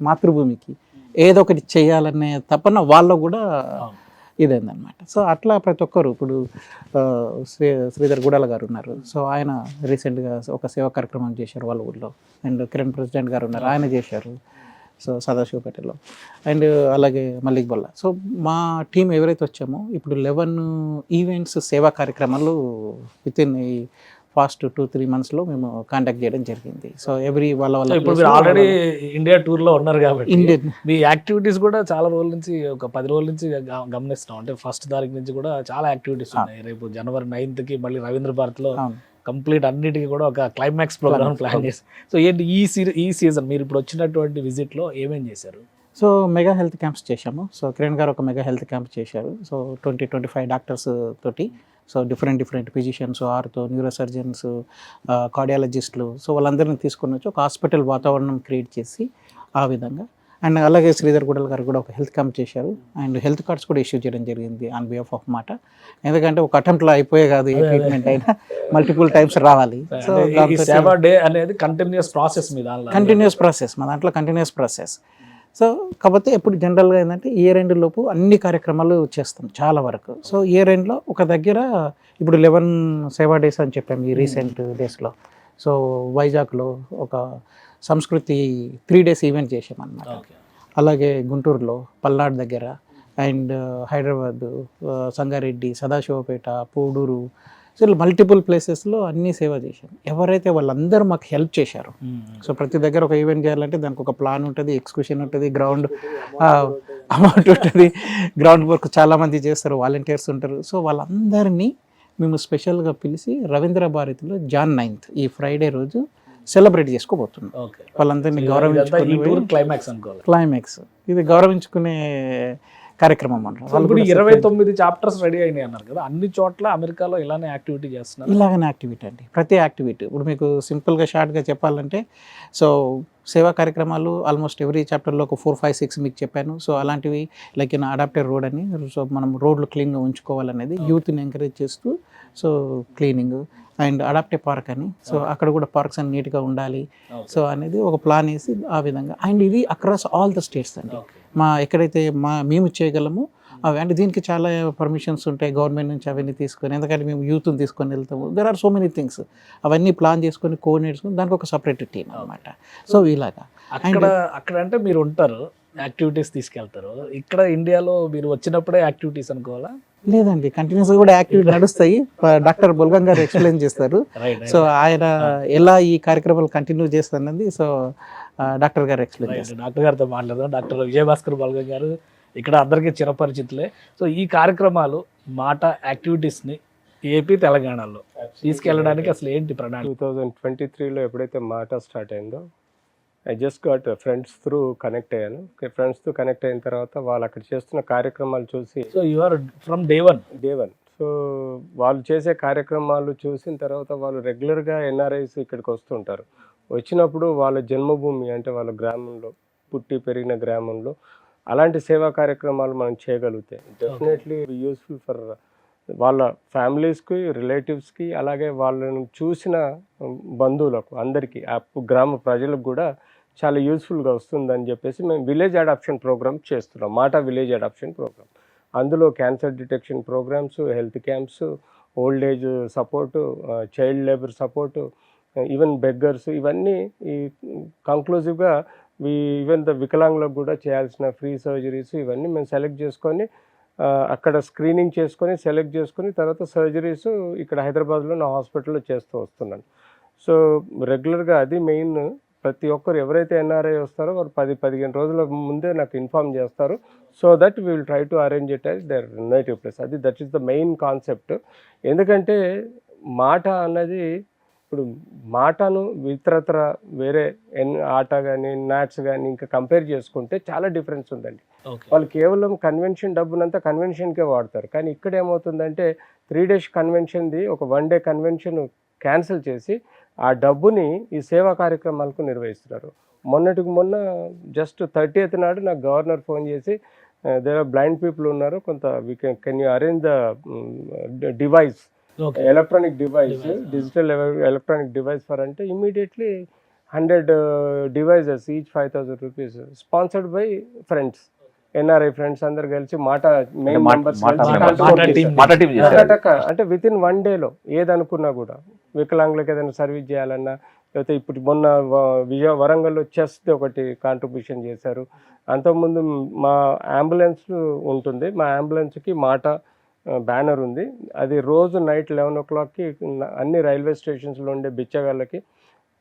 Speaker 3: మాతృభూమికి ఏదో ఒకటి చేయాలనే తపన వాళ్ళకు కూడా ఇదైందనమాట. సో అట్లా ప్రతి ఒక్కరు ఇప్పుడు శ్రీధర్ గుడాల గారు ఉన్నారు. సో ఆయన రీసెంట్గా ఒక సేవా కార్యక్రమం చేశారు వాళ్ళ ఊళ్ళో. అండ్ కిరణ్ ప్రెసిడెంట్ గారు ఉన్నారు, ఆయన చేశారు సో సదాశివపేటలో. అండ్ అలాగే మల్లిక్ బొల్లా. సో మా టీం ఎవరైతే వచ్చామో ఇప్పుడు 11 ఈవెంట్స్ సేవా కార్యక్రమాలు వితిన్ ఈ ఫాస్ట్ 2-3 monthsలో మేము కాంటాక్ట్ చేయడం జరిగింది. సో ఎవ్రీ వాళ్ళ
Speaker 1: ఇప్పుడు మీరు ఆల్రెడీ ఇండియా టూర్లో ఉన్నారు కాబట్టి మీ యాక్టివిటీస్ కూడా చాలా రోజుల నుంచి ఒక 10 రోజుల నుంచి గమనిస్తున్నాం. అంటే 1st తారీఖు నుంచి కూడా చాలా యాక్టివిటీస్ ఉన్నాయి. రేపు January 9th మళ్ళీ రవీంద్ర భారత్లో కంప్లీట్ అన్నిటికీ కూడా ఒక క్లైమాక్స్ ప్రోగ్రామ్ ప్లాన్ చేసి. సో ఏంటి ఈ సీజన్ మీరు ఇప్పుడు వచ్చినటువంటి విజిట్లో ఏమేం చేశారు?
Speaker 3: సో మెగా హెల్త్ క్యాంప్స్ చేశాము. సో కిరణ్ గారు ఒక మెగా హెల్త్ క్యాంప్ చేశారు. సో 20-25 డాక్టర్స్ తోటి so different physicians, ortho, neuro surgeons, కార్డియాలజిస్టులు సో వాళ్ళందరినీ తీసుకొని వచ్చి ఒక హాస్పిటల్ వాతావరణం క్రియేట్ చేసి ఆ విధంగా. అండ్ అలాగే శ్రీధర్ గుడల్ గారు కూడా ఒక హెల్త్ క్యాంప్ చేశారు. అండ్ హెల్త్ కార్డ్స్ కూడా ఇష్యూ చేయడం జరిగింది ఆన్ బిహాఫ్ ఆఫ్ మాట. ఎందుకంటే ఒక అటెంప్ట్లో అయిపోయే కాదు, ఏ ట్రీట్మెంట్ అయినా మల్టిపుల్ టైమ్స్ రావాలి. సో
Speaker 1: సేవా డే అనేది కంటిన్యూస్ ప్రాసెస్
Speaker 3: మా దాంట్లో కంటిన్యూస్ ప్రాసెస్. సో కాకపోతే ఎప్పుడు జనరల్గా ఏంటంటే ఇయర్ ఎండ్ లోపు అన్ని కార్యక్రమాలు చేస్తాం చాలా వరకు. సో ఇయర్ ఎండ్లో ఒక దగ్గర ఇప్పుడు 11 సేవా డేస్ అని చెప్పాము ఈ రీసెంట్ డేస్లో. సో వైజాగ్లో ఒక సంస్కృతి 3 days ఈవెంట్ చేసామన్నమాట. అలాగే గుంటూరులో పల్నాడు దగ్గర and Hyderabad, Sangareddy, Sadashivapet, Pudur, so multiple ప్లేసెస్లో అన్నీ సేవ చేశాను. ఎవరైతే వాళ్ళందరూ మాకు హెల్ప్ చేశారు. సో ప్రతి దగ్గర ఒక ఈవెంట్ చేయాలంటే దానికి ఒక ప్లాన్ ఉంటుంది, ఎగ్జిక్యూషన్ ఉంటుంది, గ్రౌండ్ అమౌంట్ ఉంటుంది, గ్రౌండ్ వర్క్ చాలామంది చేస్తారు, వాలంటీర్స్ ఉంటారు. సో వాళ్ళందరినీ మేము స్పెషల్గా పిలిచి రవీంద్ర భారతిలో Jan 9th ఈ ఫ్రైడే రోజు సెలబ్రేట్ చేసుకోబోతున్నాం. వాళ్ళందరినీ గౌరవించుకునే క్లైమాక్స్ ఇది గౌరవించుకునే కార్యక్రమం అంటారు.
Speaker 1: సో ఇప్పుడు 29 చాప్టర్స్ రెడీ అయినాయి అన్నారు కదా, అన్ని చోట్ల అమెరికాలో ఇలానే యాక్టివిటీ చేస్తున్నారు.
Speaker 3: ఇలాగనే యాక్టివిటీ అండి, ప్రతి యాక్టివిటీ. ఇప్పుడు మీకు సింపుల్గా షార్ట్గా చెప్పాలంటే, సో సేవా కార్యక్రమాలు ఆల్మోస్ట్ ఎవ్రీ చాప్టర్లో ఒక 4, 5, 6 మీకు చెప్పాను. సో అలాంటివి లైక్ అడాప్టెడ్ రోడ్ అని, సో మనం రోడ్లు క్లీన్గా ఉంచుకోవాలనేది యూత్ని ఎంకరేజ్ చేస్తూ, so cleaning and adaptive park అని, సో అక్కడ కూడా పార్క్స్ అన్ని నీట్గా ఉండాలి, సో అనేది ఒక ప్లాన్ వేసి ఆ విధంగా. అండ్ ఇది అక్రాస్ ఆల్ ద స్టేట్స్ అండి, ఎక్కడైతే మేము చేయగలము అవి. అంటే దీనికి చాలా పర్మిషన్స్ ఉంటాయి గవర్నమెంట్ నుంచి, అవన్నీ తీసుకొని, ఎందుకంటే మేము యూత్ని తీసుకొని వెళ్తాము. There are so many things, అవన్నీ ప్లాన్ చేసుకొని కోఆర్డినేట్ చేసుకొని దానికి ఒక సపరేట్ టీమ్ అనమాట. సో ఇలాగా
Speaker 1: అక్కడ అంటే మీరు ఉంటారు, యాక్టివిటీస్ తీసుకెళ్తారు. ఇక్కడ ఇండియాలో మీరు వచ్చినప్పుడే యాక్టివిటీస్ అనుకోవాలా?
Speaker 3: లేదండి, కంటిన్యూస్గా కూడా యాక్టివిటీ నడుస్తాయి. డాక్టర్ బొల్గం గారు ఎక్స్ప్లెయిన్ చేస్తారు. సో ఆయన ఎలా ఈ కార్యక్రమాలు కంటిన్యూ చేస్తారన్నది సో డాక్టర్ గారు ఎక్స్ప్లెయిన్ చేస్తారు.
Speaker 1: డాక్టర్ గారితో మాట్లాడదాం. డాక్టర్ విజయభాస్కర్ బల్గం గారు ఇక్కడ అందరికీ చిరపరిచితులే. సో ఈ కార్యక్రమాలు మాట యాక్టివిటీస్ని ఏపీ తెలంగాణలో తీసుకెళ్ళడానికి అసలు ఏంటి ప్రణాళిక?
Speaker 4: 2023లో ఎప్పుడైతే మాట స్టార్ట్ అయిందో, I just got friends through connect అయ్యాను. ఫ్రెండ్స్తో కనెక్ట్ అయిన తర్వాత వాళ్ళు అక్కడ చేస్తున్న కార్యక్రమాలు చూసి,
Speaker 1: so you are from day one.
Speaker 4: So వాళ్ళు చేసే కార్యక్రమాలు చూసిన తర్వాత వాళ్ళు రెగ్యులర్గా ఎన్ఆర్ఐస్ ఇక్కడికి వస్తుంటారు. వచ్చినప్పుడు వాళ్ళ జన్మభూమి అంటే వాళ్ళ గ్రామంలో పుట్టి పెరిగిన గ్రామంలో అలాంటి సేవా కార్యక్రమాలు మనం చేయగలిగితే డెఫినెట్లీ యూస్ఫుల్ ఫర్ వాళ్ళ ఫ్యామిలీస్కి, రిలేటివ్స్కి, అలాగే వాళ్ళను చూసిన బంధువులకు, అందరికీ, ఆ గ్రామ ప్రజలకు కూడా చాలా యూస్ఫుల్గా వస్తుందని చెప్పేసి మేము విలేజ్ అడాప్షన్ ప్రోగ్రామ్ చేస్తున్నాం, మాట విలేజ్ అడాప్షన్ ప్రోగ్రామ్. అందులో cancer detection programs, health camps, old age support, child labour support, even beggars, ఇవన్నీ ఈ కంక్లూజివ్గా ఈవెన్ ద వికలాంగులకు కూడా చేయాల్సిన ఫ్రీ సర్జరీస్ ఇవన్నీ మేము సెలెక్ట్ చేసుకొని అక్కడ స్క్రీనింగ్ చేసుకొని సెలెక్ట్ చేసుకొని తర్వాత సర్జరీస్ ఇక్కడ హైదరాబాద్లో నా హాస్పిటల్లో చేస్తూ వస్తున్నాను. సో రెగ్యులర్గా అది మెయిన్. ప్రతి ఒక్కరు ఎవరైతే ఎన్ఆర్ఐ వస్తారో వారు 10-15 రోజుల ముందే నాకు ఇన్ఫార్మ్ చేస్తారు. So that we will try to arrange it as their native place. That is the main concept. ఎందుకంటే మాట అన్నది, ఇప్పుడు మాటను ఇతరత్ర వేరే ఆట కానీ నాట్స్ కానీ ఇంకా కంపేర్ చేసుకుంటే చాలా డిఫరెన్స్ ఉందండి. వాళ్ళు కేవలం కన్వెన్షన్ డబ్బునంతా కన్వెన్షన్కే వాడతారు. కానీ ఇక్కడ ఏమవుతుందంటే 3 days కన్వెన్షన్ది ఒక 1 day కన్వెన్షన్ క్యాన్సిల్ చేసి ఆ డబ్బుని ఈ సేవా కార్యక్రమాలకు నిర్వహిస్తున్నారు. మొన్నటికి మొన్న జస్ట్ 30th నాడు నాకు గవర్నర్ ఫోన్ చేసి, దేర్ ఆర్ బ్లైండ్ పీపుల్ ఉన్నారు, కొంత can you arrange the device, electronic device, digital electronic device for అంటే immediately 100 devices, each 5,000 rupees, sponsored by friends, NRI friends అందరు కలిసి మాట మెయిన్ మెంబర్స్ అంటే విత్ ఇన్ 1 day ఏదనుకున్నా కూడా, వికలాంగులకు ఏదైనా సర్వీస్ చేయాలన్నా, లేకపోతే ఇప్పుడు మొన్న వరంగల్లో చెస్ది ఒకటి కాంట్రిబ్యూషన్ చేశారు. అంతకుముందు మా అంబులెన్స్ ఉంటుంది, మా అంబులెన్స్కి మాట బ్యానర్ ఉంది. అది రోజు నైట్ 11 o'clockకి అన్ని రైల్వే స్టేషన్స్లో ఉండే బిచ్చగాళ్ళకి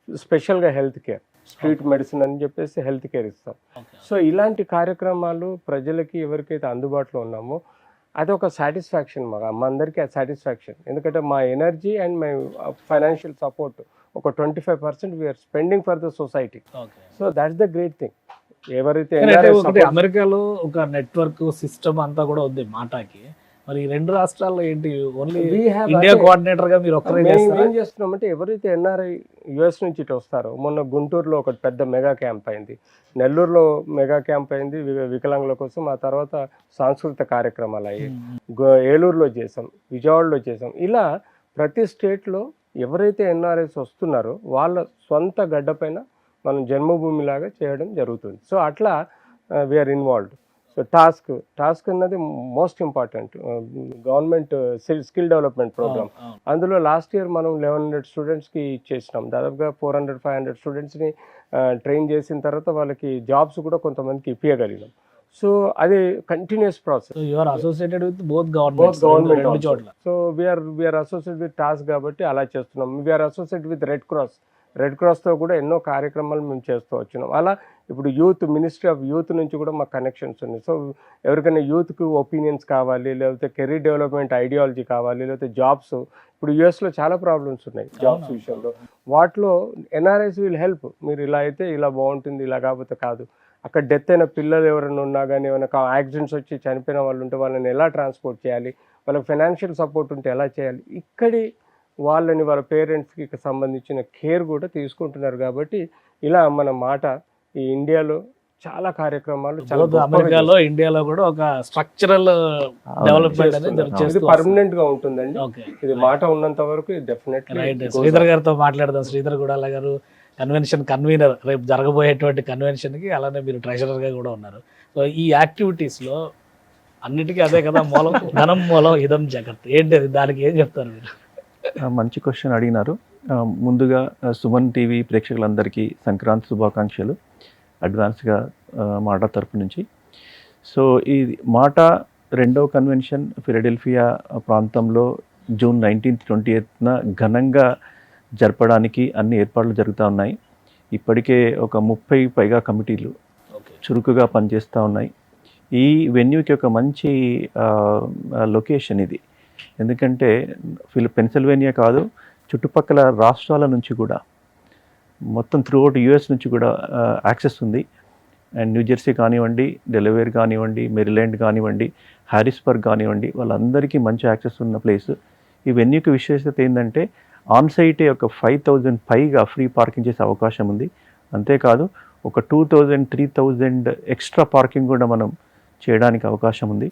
Speaker 4: స్పెషల్గా హెల్త్ కేర్, స్ట్రీట్ మెడిసిన్ అని చెప్పేసి హెల్త్ కేర్ ఇస్తాం. సో ఇలాంటి కార్యక్రమాలు ప్రజలకి ఎవరికైతే అందుబాటులో ఉన్నామో అది ఒక సాటిస్ఫాక్షన్, మా అందరికీ అది సాటిస్ఫాక్షన్. ఎందుకంటే మా energy and my financial support ఒక 25% we are spending for the society. So that's the great thing. ఎవరైతే
Speaker 1: అమెరికాలో ఒక నెట్వర్క్ సిస్టమ్ అంతా కూడా ఉంది మాటకి, మరి 2 రాష్ట్రాల్లో ఏంటి ఓన్లీ ఇండియా కోఆర్డినేటర్ గా మీరు ఒక్కరే
Speaker 4: ఏం చేస్తున్నామంటే, ఎవరైతే ఎన్ఆర్ఐ యుఎస్ నుంచి ఇటు వస్తారో, మొన్న గుంటూరులో ఒక పెద్ద మెగా క్యాంప్ అయింది, నెల్లూరులో మెగా క్యాంప్ అయింది వికలాంగుల కోసం. ఆ తర్వాత సాంస్కృతిక కార్యక్రమాలు అయ్యాయి, ఏలూరులో చేసాం, విజయవాడలో చేసాం. ఇలా ప్రతి స్టేట్లో ఎవరైతే ఎన్ఆర్ఐస్ వస్తున్నారో వాళ్ళ సొంత గడ్డపైన మనం జన్మభూమిలాగా చేయడం జరుగుతుంది. సో అట్లా వీఆర్ ఇన్వాల్వ్డ్. సో టాస్క్ అన్నది most important government skill development program. అందులో లాస్ట్ ఇయర్ మనం 1100 స్టూడెంట్స్కి ఇచ్చేసినాం. దాదాపుగా 400-500 స్టూడెంట్స్ని ట్రైన్ చేసిన తర్వాత వాళ్ళకి జాబ్స్ కూడా కొంతమందికి ఇప్పించగలిగినాం. సో అది continuous process.
Speaker 1: Associated with both government.
Speaker 4: So we are associated with task కాబట్టి అలా చేస్తున్నాం. We are associated with red cross. Red క్రాస్తో కూడా ఎన్నో కార్యక్రమాలు మేము చేస్తూ వచ్చినాం. అలా ఇప్పుడు యూత్ మినిస్ట్రీ ఆఫ్ యూత్ నుంచి కూడా మాకు కనెక్షన్స్ ఉన్నాయి. సో ఎవరికైనా యూత్కి ఒపీనియన్స్ కావాలి, లేకపోతే కెరీర్ డెవలప్మెంట్ ఐడియాలజీ కావాలి, లేకపోతే జాబ్స్, ఇప్పుడు యూఎస్లో చాలా ప్రాబ్లమ్స్ ఉన్నాయి జాబ్స్ విషయంలో, వాటిలో ఎన్ఆర్ఐస్ విల్ హెల్ప్. మీరు ఇలా అయితే ఇలా బాగుంటుంది, ఇలా కాకపోతే కాదు. అక్కడ డెత్ అయిన పిల్లలు ఎవరైనా ఉన్నా కానీ, ఏమైనా యాక్సిడెంట్స్ వచ్చి చనిపోయిన వాళ్ళు ఉంటే వాళ్ళని ఎలా ట్రాన్స్పోర్ట్ చేయాలి, వాళ్ళకి ఫైనాన్షియల్ సపోర్ట్ ఉంటే ఎలా చేయాలి, ఇక్కడి వాళ్ళని వాళ్ళ పేరెంట్స్కి సంబంధించిన కేర్ కూడా తీసుకుంటున్నారు. కాబట్టి ఇలా మన మాట ఈ ఇండియాలో చాలా కార్యక్రమాలు చాలా
Speaker 1: బోత్ అమెరికాలో ఇండియాలో కూడా ఒక స్ట్రక్చరల్ డెవలప్మెంట్ అనేది
Speaker 4: ఇది
Speaker 1: చేస్తూ
Speaker 4: పర్మనెంట్ గా ఉంటుందండి.
Speaker 1: ఓకే,
Speaker 4: ఇది మాట ఉన్నంత వరకు డెఫినెట్లీ.
Speaker 1: రైట్. శ్రీధర్ గారితో మాట్లాడదాం. శ్రీధర్ గుడాల గారు కన్వీనర్, రేపు జరగబోయేటువంటి కన్వెన్షన్కి, అలానే మీరు ట్రెజరర్గా కూడా ఉన్నారు. సో ఈ యాక్టివిటీస్లో అన్నిటికీ అదే కదా మూలం, ధనం మూలం ఇదం జగత్. ఏంటి అది, దానికి ఏం చెప్తారు మీరు?
Speaker 5: మంచి క్వశ్చన్ అడిగినారు. ముందుగా సుమన్ టీవీ ప్రేక్షకులందరికీ సంక్రాంతి శుభాకాంక్షలు అడ్వాన్స్గా మాట తరపు నుంచి. సో ఈ మాట రెండవ కన్వెన్షన్ ఫిలడెల్ఫియా ప్రాంతంలో జూన్ 19th 20th ఘనంగా జరపడానికి అన్ని ఏర్పాట్లు జరుగుతూ ఉన్నాయి. ఇప్పటికే ఒక 30 పైగా కమిటీలు చురుకుగా పనిచేస్తూ ఉన్నాయి. ఈ వెన్యూకి ఒక మంచి లొకేషన్ ఇది. ఎందుకంటే పెన్సిల్వేనియా కాదు, చుట్టుపక్కల రాష్ట్రాల నుంచి కూడా, మొత్తం త్రూఅవుట్ యుఎస్ నుంచి కూడా యాక్సెస్ ఉంది. అండ్ న్యూజెర్సీ కానివ్వండి, డెలవేర్ కానివ్వండి, మెరిలాండ్ కానివ్వండి, హ్యారిస్బర్గ్ కానివ్వండి, వాళ్ళందరికీ మంచి యాక్సెస్ ఉన్న ప్లేస్. ఈ వెన్యూకి విశేషత ఏంటంటే ఆన్ సైటే ఒక 5,000 పైగా ఫ్రీ పార్కింగ్ చేసే అవకాశం ఉంది. అంతేకాదు ఒక 2,000 3,000 ఎక్స్ట్రా పార్కింగ్ కూడా మనం చేయడానికి అవకాశం ఉంది.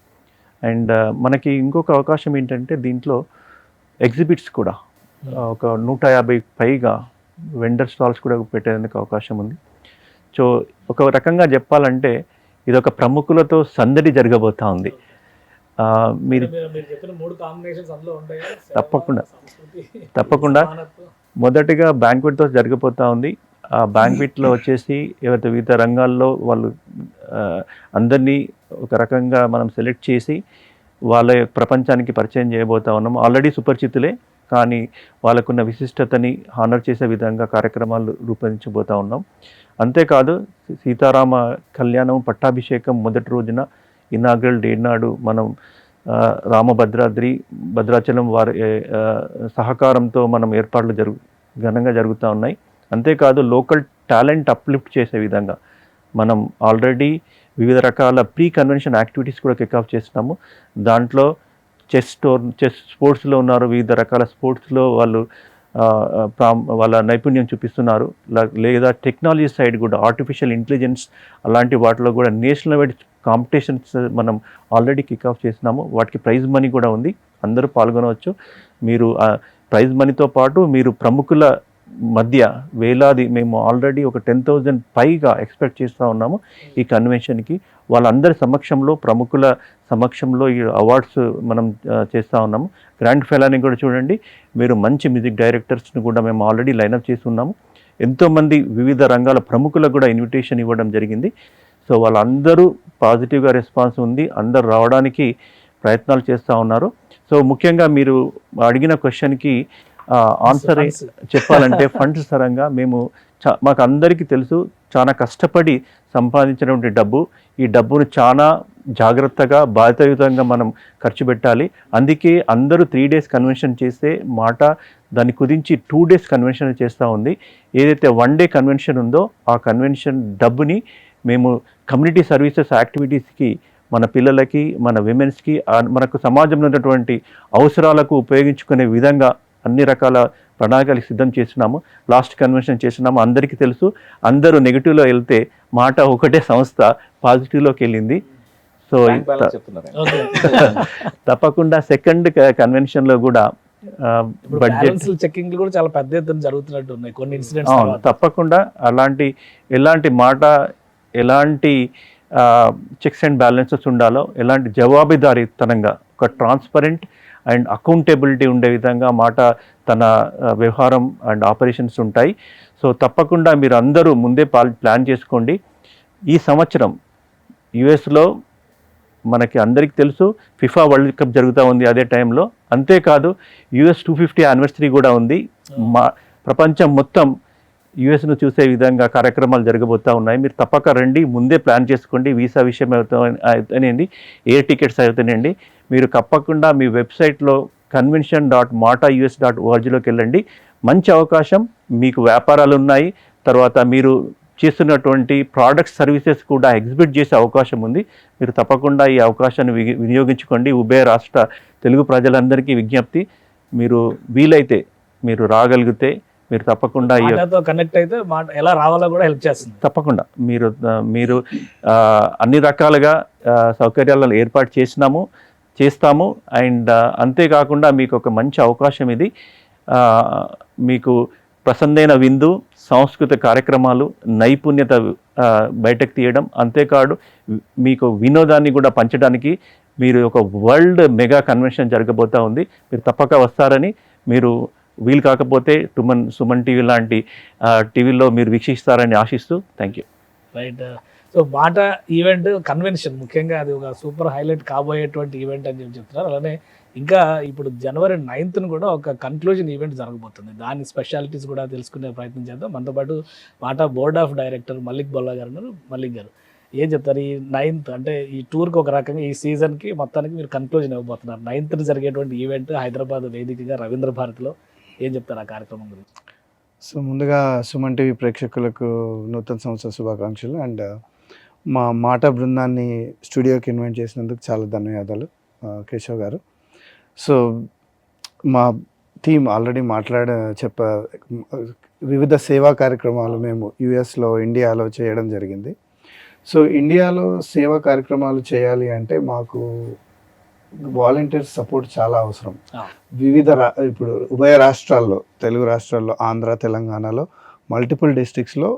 Speaker 5: అండ్ మనకి ఇంకొక అవకాశం ఏంటంటే దీంట్లో ఎగ్జిబిట్స్ కూడా ఒక 150 పైగా వెండర్ స్టాల్స్ కూడా పెట్టేందుకు అవకాశం ఉంది. సో ఒక రకంగా చెప్పాలంటే ఇది ఒక ప్రముఖులతో సందడి జరగబోతూ ఉంది. మీరు
Speaker 1: చెప్పిన 3 కాంబినేషన్స్ అందులో ఉంటాయి.
Speaker 5: తప్పకుండా మొదటిగా బ్యాంక్వెట్తో జరగబోతూ ఉంది. ఆ బ్యాంక్వెట్లో వచ్చేసి ఎవరైతే వివిధ రంగాల్లో వాళ్ళు అందరినీ ఒక రకంగా మనం సెలెక్ట్ చేసి వాళ్ళ ప్రపంచానికి పరిచయం చేయబోతా ఉన్నాము. ఆల్రెడీ సుపరిచితులే, కానీ వాళ్ళకున్న విశిష్టతని హానర్ చేసే విధంగా కార్యక్రమాలు రూపొందించబోతూ ఉన్నాం. అంతేకాదు సీతారామ కళ్యాణం పట్టాభిషేకం మొదటి రోజున ఇనాగ్రల్ డే నాడు మనం భద్రాచలం వారి సహకారంతో మనం ఏర్పాట్లు ఘనంగా జరుగుతూ ఉన్నాయి. అంతేకాదు లోకల్ టాలెంట్ అప్లిఫ్ట్ చేసే విధంగా మనం ఆల్రెడీ వివిధ రకాల ప్రీ కన్వెన్షన్ యాక్టివిటీస్ కూడా కిక్ఆఫ్ చేస్తున్నాము. దాంట్లో చెస్ స్పోర్ట్స్లో ఉన్నారు, వివిధ రకాల స్పోర్ట్స్లో వాళ్ళు వాళ్ళ నైపుణ్యం చూపిస్తున్నారు. లేదా టెక్నాలజీ సైడ్ కూడా ఆర్టిఫిషియల్ ఇంటెలిజెన్స్ అలాంటి వాటిలో కూడా నేషనల్ వైడ్ కాంపిటీషన్స్ మనం ఆల్రెడీ కిక్ఆఫ్ చేసినాము. వాటికి ప్రైజ్ మనీ కూడా ఉంది, అందరూ పాల్గొనవచ్చు. మీరు ప్రైజ్ మనీతో పాటు మీరు ప్రముఖుల మధ్య వేలాది, మేము ఆల్రెడీ ఒక 10,000 పైగా ఎక్స్పెక్ట్ చేస్తూ ఉన్నాము ఈ కన్వెన్షన్కి. వాళ్ళందరి సమక్షంలో, ప్రముఖుల సమక్షంలో ఈ అవార్డ్స్ మనం చేస్తూ ఉన్నాము. గ్రాండ్ ఫెలాని కూడా చూడండి, మీరు మంచి మ్యూజిక్ డైరెక్టర్స్ని కూడా మేము ఆల్రెడీ లైనప్ చేసి ఉన్నాము. ఎంతోమంది వివిధ రంగాల ప్రముఖులకు కూడా ఇన్విటేషన్ ఇవ్వడం జరిగింది. సో వాళ్ళందరూ పాజిటివ్గా రెస్పాన్స్ ఉంది, అందరు రావడానికి ప్రయత్నాలు చేస్తూ ఉన్నారు. సో ముఖ్యంగా మీరు అడిగిన క్వశ్చన్కి ఆన్సర్ చెప్పాలంటే ఫండ్స్ పరంగా మేము మాకు అందరికీ తెలుసు, చాలా కష్టపడి సంపాదించినటువంటి డబ్బు, ఈ డబ్బును చాలా జాగ్రత్తగా బాధ్యతాయుతంగా మనం ఖర్చు పెట్టాలి. అందుకే అందరూ 3 days కన్వెన్షన్ చేస్తే మాట దాన్ని కుదించి 2 days కన్వెన్షన్ చేస్తూ ఉంది. ఏదైతే 1 day కన్వెన్షన్ ఉందో ఆ కన్వెన్షన్ డబ్బుని మేము కమ్యూనిటీ సర్వీసెస్ యాక్టివిటీస్కి, మన పిల్లలకి, మన విమెన్స్కి, మనకు సమాజంలో ఉన్నటువంటి అవసరాలకు ఉపయోగించుకునే విధంగా అన్ని రకాల ప్రణాళికలు సిద్ధం చేస్తున్నాము. లాస్ట్ కన్వెన్షన్ చేస్తున్నాము, అందరికీ తెలుసు. అందరూ నెగిటివ్లో వెళ్తే మాట ఒకటే సంస్థ పాజిటివ్లోకి వెళ్ళింది. సో తప్పకుండా సెకండ్ కన్వెన్షన్లో కూడా బడ్జెట్
Speaker 1: చెకింగ్ కూడా చాలా పెద్ద ఎత్తున జరుగుతున్నట్టు ఉన్నాయి కొన్ని ఇన్సిడెంట్స్.
Speaker 5: తప్పకుండా ఎలాంటి చెక్స్ అండ్ బ్యాలెన్సెస్ ఉండాలో, ఎలాంటి జవాబుదారీతనంగా ఒక ట్రాన్స్పరెంట్ అండ్ అకౌంటబిలిటీ ఉండే విధంగా మాట తన వ్యవహారం అండ్ ఆపరేషన్స్ ఉంటాయి. సో తప్పకుండా మీరు అందరూ ముందే ప్లాన్ చేసుకోండి. ఈ సంవత్సరం యుఎస్లో మనకి అందరికీ తెలుసు ఫిఫా వరల్డ్ కప్ జరుగుతూ ఉంది అదే టైంలో. అంతేకాదు US 250 యానివర్సరీ కూడా ఉంది. ప్రపంచం మొత్తం యుఎస్ను చూసే విధంగా కార్యక్రమాలు జరగబోతూ ఉన్నాయి. మీరు తప్పక రండి, ముందే ప్లాన్ చేసుకోండి. వీసా విషయం అవుతానండి, ఎయిర్ టికెట్స్ అవుతానండి. మీరు తప్పకుండా మీ వెబ్సైట్లో convention.mataus.org వెళ్ళండి. మంచి అవకాశం, మీకు వ్యాపారాలు ఉన్నాయి, తర్వాత మీరు చేస్తున్నటువంటి ప్రోడక్ట్స్ సర్వీసెస్ కూడా ఎగ్జిబిట్ చేసే అవకాశం ఉంది. మీరు తప్పకుండా ఈ అవకాశాన్ని వినియోగించుకోండి. ఉభయ రాష్ట్ర తెలుగు ప్రజలందరికీ విజ్ఞప్తి, మీరు వీలైతే మీరు రాగలిగితే మీరు తప్పకుండా
Speaker 1: మాటతో కనెక్ట్ అయితే మాట ఎలా రావాలో కూడా హెల్ప్ చేస్తుంది.
Speaker 5: తప్పకుండా మీరు అన్ని రకాలుగా సౌకర్యాలను ఏర్పాటు చేస్తాము. అండ్ అంతేకాకుండా మీకు ఒక మంచి అవకాశం ఇది. మీకు ప్రసన్నైన విందు, సాంస్కృతిక కార్యక్రమాలు, నైపుణ్యత బయటకు తీయడం, అంతేకాదు మీకు వినోదాన్ని కూడా పంచడానికి మీరు ఒక వరల్డ్ మెగా కన్వెన్షన్ జరగబోతూ ఉంది. మీరు తప్పక వస్తారని, మీరు వీలు కాకపోతే సుమన్ టీవీ లాంటి టీవీలో మీరు వీక్షిస్తారని ఆశిస్తూ థ్యాంక్ యూ.
Speaker 1: రైట్. సో మాట ఈవెంట్ కన్వెన్షన్ ముఖ్యంగా అది ఒక సూపర్ హైలైట్ కాబోయేటువంటి ఈవెంట్ అని చెప్పి చెప్తున్నారు. అలానే ఇంకా ఇప్పుడు January 9th కూడా ఒక కన్క్లూజన్ ఈవెంట్ జరగబోతుంది. దాని స్పెషాలిటీస్ కూడా తెలుసుకునే ప్రయత్నం చేద్దాం. మనతో పాటు మాట board of director Mallik Bolla గారు ఉన్నారు. మల్లిక్ గారు ఏం చెప్తారు? ఈ 9th అంటే ఈ టూర్కి ఒక రకంగా ఈ సీజన్కి మొత్తానికి మీరు కన్క్లూజన్ ఇవ్వబోతున్నారు. 9th జరిగేటువంటి ఈవెంట్ హైదరాబాద్ వేదికగా రవీంద్ర భారతిలో ఏం చెప్తారు ఆ కార్యక్రమం గురించి?
Speaker 6: సో ముందుగా సుమన్ టీవీ ప్రేక్షకులకు నూతన సంవత్సర శుభాకాంక్షలు. అండ్ మా మాట బృందాన్ని స్టూడియోకి ఇన్వైట్ చేసినందుకు చాలా ధన్యవాదాలు కేశవ్ గారు. సో మా టీం ఆల్రెడీ వివిధ సేవా కార్యక్రమాలు మేము యుఎస్లో, ఇండియాలో చేయడం జరిగింది. సో ఇండియాలో సేవా కార్యక్రమాలు చేయాలి అంటే మాకు వాలంటీర్స్ సపోర్ట్ చాలా అవసరం. ఇప్పుడు ఉభయ రాష్ట్రాల్లో, తెలుగు రాష్ట్రాల్లో, ఆంధ్ర, తెలంగాణలో మల్టిపుల్ డిస్ట్రిక్ట్స్లో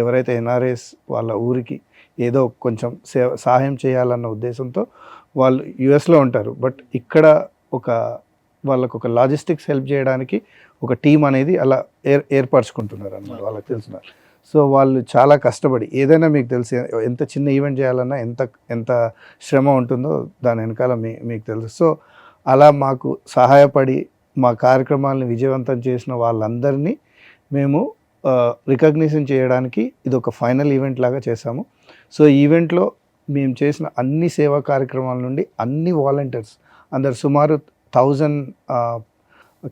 Speaker 6: ఎవరైతే ఎన్ఆర్ఐస్ వాళ్ళ ఊరికి ఏదో కొంచెం సహాయం చేయాలన్న ఉద్దేశంతో వాళ్ళు యుఎస్లో ఉంటారు. బట్ ఇక్కడ వాళ్ళకు ఒక లాజిస్టిక్స్ హెల్ప్ చేయడానికి ఒక టీం అనేది అలా ఏర్పరచుకుంటున్నారు అన్నమాట, వాళ్ళకి తెలిసిన. సో వాళ్ళు చాలా కష్టపడి, ఏదైనా మీకు తెలిసి ఎంత చిన్న ఈవెంట్ చేయాలన్నా ఎంత శ్రమ ఉంటుందో దాని వెనకాల మీకు తెలుసు. సో అలా మాకు సహాయపడి మా కార్యక్రమాలను విజయవంతం చేసిన వాళ్ళందరినీ మేము రికగ్నిషన్ చేయడానికి ఇది ఒక ఫైనల్ ఈవెంట్ లాగా చేశాము. సో ఈవెంట్లో మేము చేసిన అన్ని సేవా కార్యక్రమాల నుండి అన్ని వాలంటీర్స్ అందరు సుమారు 1000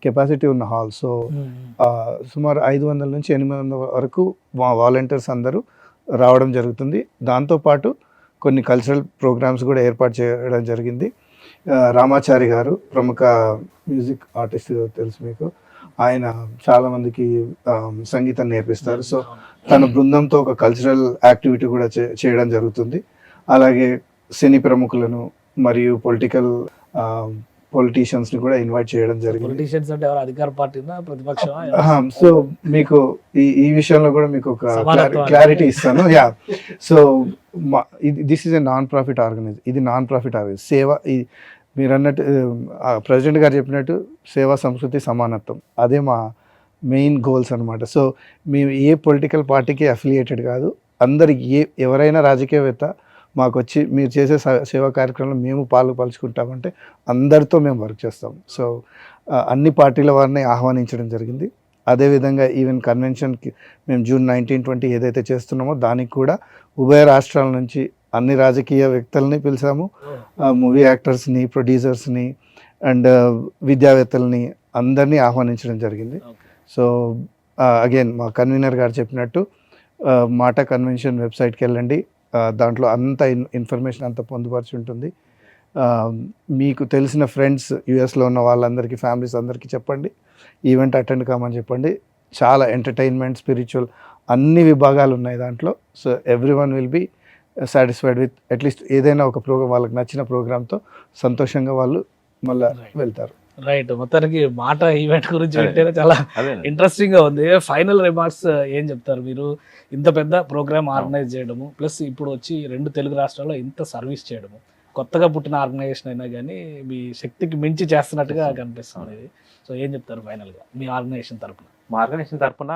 Speaker 6: కెపాసిటీ ఉన్న హాల్. సో సుమారు 500 నుంచి 800 వరకు వాలంటీర్స్ అందరూ రావడం జరుగుతుంది. దాంతోపాటు కొన్ని కల్చరల్ ప్రోగ్రామ్స్ కూడా ఏర్పాటు చేయడం జరిగింది. రామాచారి గారు ప్రముఖ మ్యూజిక్ ఆర్టిస్ట్, తెలుసు మీకు. ఆయన చాలామందికి సంగీతం నేర్పిస్తారు. సో తన బృందంతో ఒక కల్చరల్ యాక్టివిటీ కూడా చేయడం జరుగుతుంది. అలాగే సినీ ప్రముఖులను మరియు పొలిటీషియన్స్ని కూడా ఇన్వైట్ చేయడం జరిగింది.
Speaker 1: పొలిటీషియన్స్ అంటే ఎవరు, అధికార పార్టీనా ప్రతిపక్షమా?
Speaker 6: సో మీకు ఈ విషయంలో కూడా మీకు ఒక క్లారిటీ ఇస్తాను. Yeah, so this is a non profit organise. ఇది నాన్ ప్రాఫిట్ ఆర్గనైజ్. సేవ, మీరు అన్నట్టు ప్రెసిడెంట్ గారు చెప్పినట్టు సేవా, సంస్కృతి, సమానత్వం, అదే మా మెయిన్ గోల్స్ అనమాట. సో మేము ఏ పొలిటికల్ పార్టీకి అఫిలియేటెడ్ కాదు. అందరికి ఎవరైనా రాజకీయవేత్త మాకు వచ్చి మీరు చేసే సేవా కార్యక్రమంలో మేము పంచుకుంటామంటే అందరితో మేము వర్క్ చేస్తాం. సో అన్ని పార్టీల వారిని ఆహ్వానించడం జరిగింది. అదేవిధంగా ఈవెన్ కన్వెన్షన్కి మేము June 19, 20 ఏదైతే చేస్తున్నామో దానికి కూడా ఉభయ రాష్ట్రాల నుంచి అన్ని రాజకీయ వ్యక్తులని పిలిచాము. మూవీ యాక్టర్స్ని, ప్రొడ్యూసర్స్ని అండ్ విద్యావేత్తల్ని అందరినీ ఆహ్వానించడం జరిగింది. సో అగైన్ మా కన్వీనర్ గారు చెప్పినట్టు మాట కన్వెన్షన్ వెబ్సైట్కి వెళ్ళండి. దాంట్లో అంత ఇన్ఫర్మేషన్ అంతా పొందుపరిచి ఉంటుంది. మీకు తెలిసిన ఫ్రెండ్స్ యుఎస్లో ఉన్న వాళ్ళందరికీ, ఫ్యామిలీస్ అందరికీ చెప్పండి, ఈవెంట్ అటెండ్ కామని చెప్పండి. చాలా ఎంటర్టైన్మెంట్, స్పిరిచువల్ అన్ని విభాగాలు ఉన్నాయి దాంట్లో. So everyone will be satisfied with at least ఏదైనా ఒక ప్రోగ్రామ్, వాళ్ళకి నచ్చిన ప్రోగ్రామ్తో సంతోషంగా వాళ్ళు మళ్ళీ వెళ్తారు.
Speaker 1: రైట్. మొత్తానికి మాట ఈవెంట్ గురించి వింటేనే చాలా ఇంట్రెస్టింగ్ గా ఉంది. ఫైనల్ రిమార్క్స్ ఏం చెప్తారు? మీరు ఇంత పెద్ద ప్రోగ్రామ్ ఆర్గనైజ్ చేయడము, ప్లస్ ఇప్పుడు వచ్చి 2 తెలుగు రాష్ట్రాల్లో ఇంత సర్వీస్ చేయడము, కొత్తగా పుట్టిన ఆర్గనైజేషన్ అయినా కానీ మీ శక్తికి మించి చేస్తున్నట్టుగా కనిపిస్తుంది. సో ఏం చెప్తారు ఫైనల్గా మీ ఆర్గనైజేషన్ తరఫున?
Speaker 2: మా ఆర్గనైజేషన్ తరఫున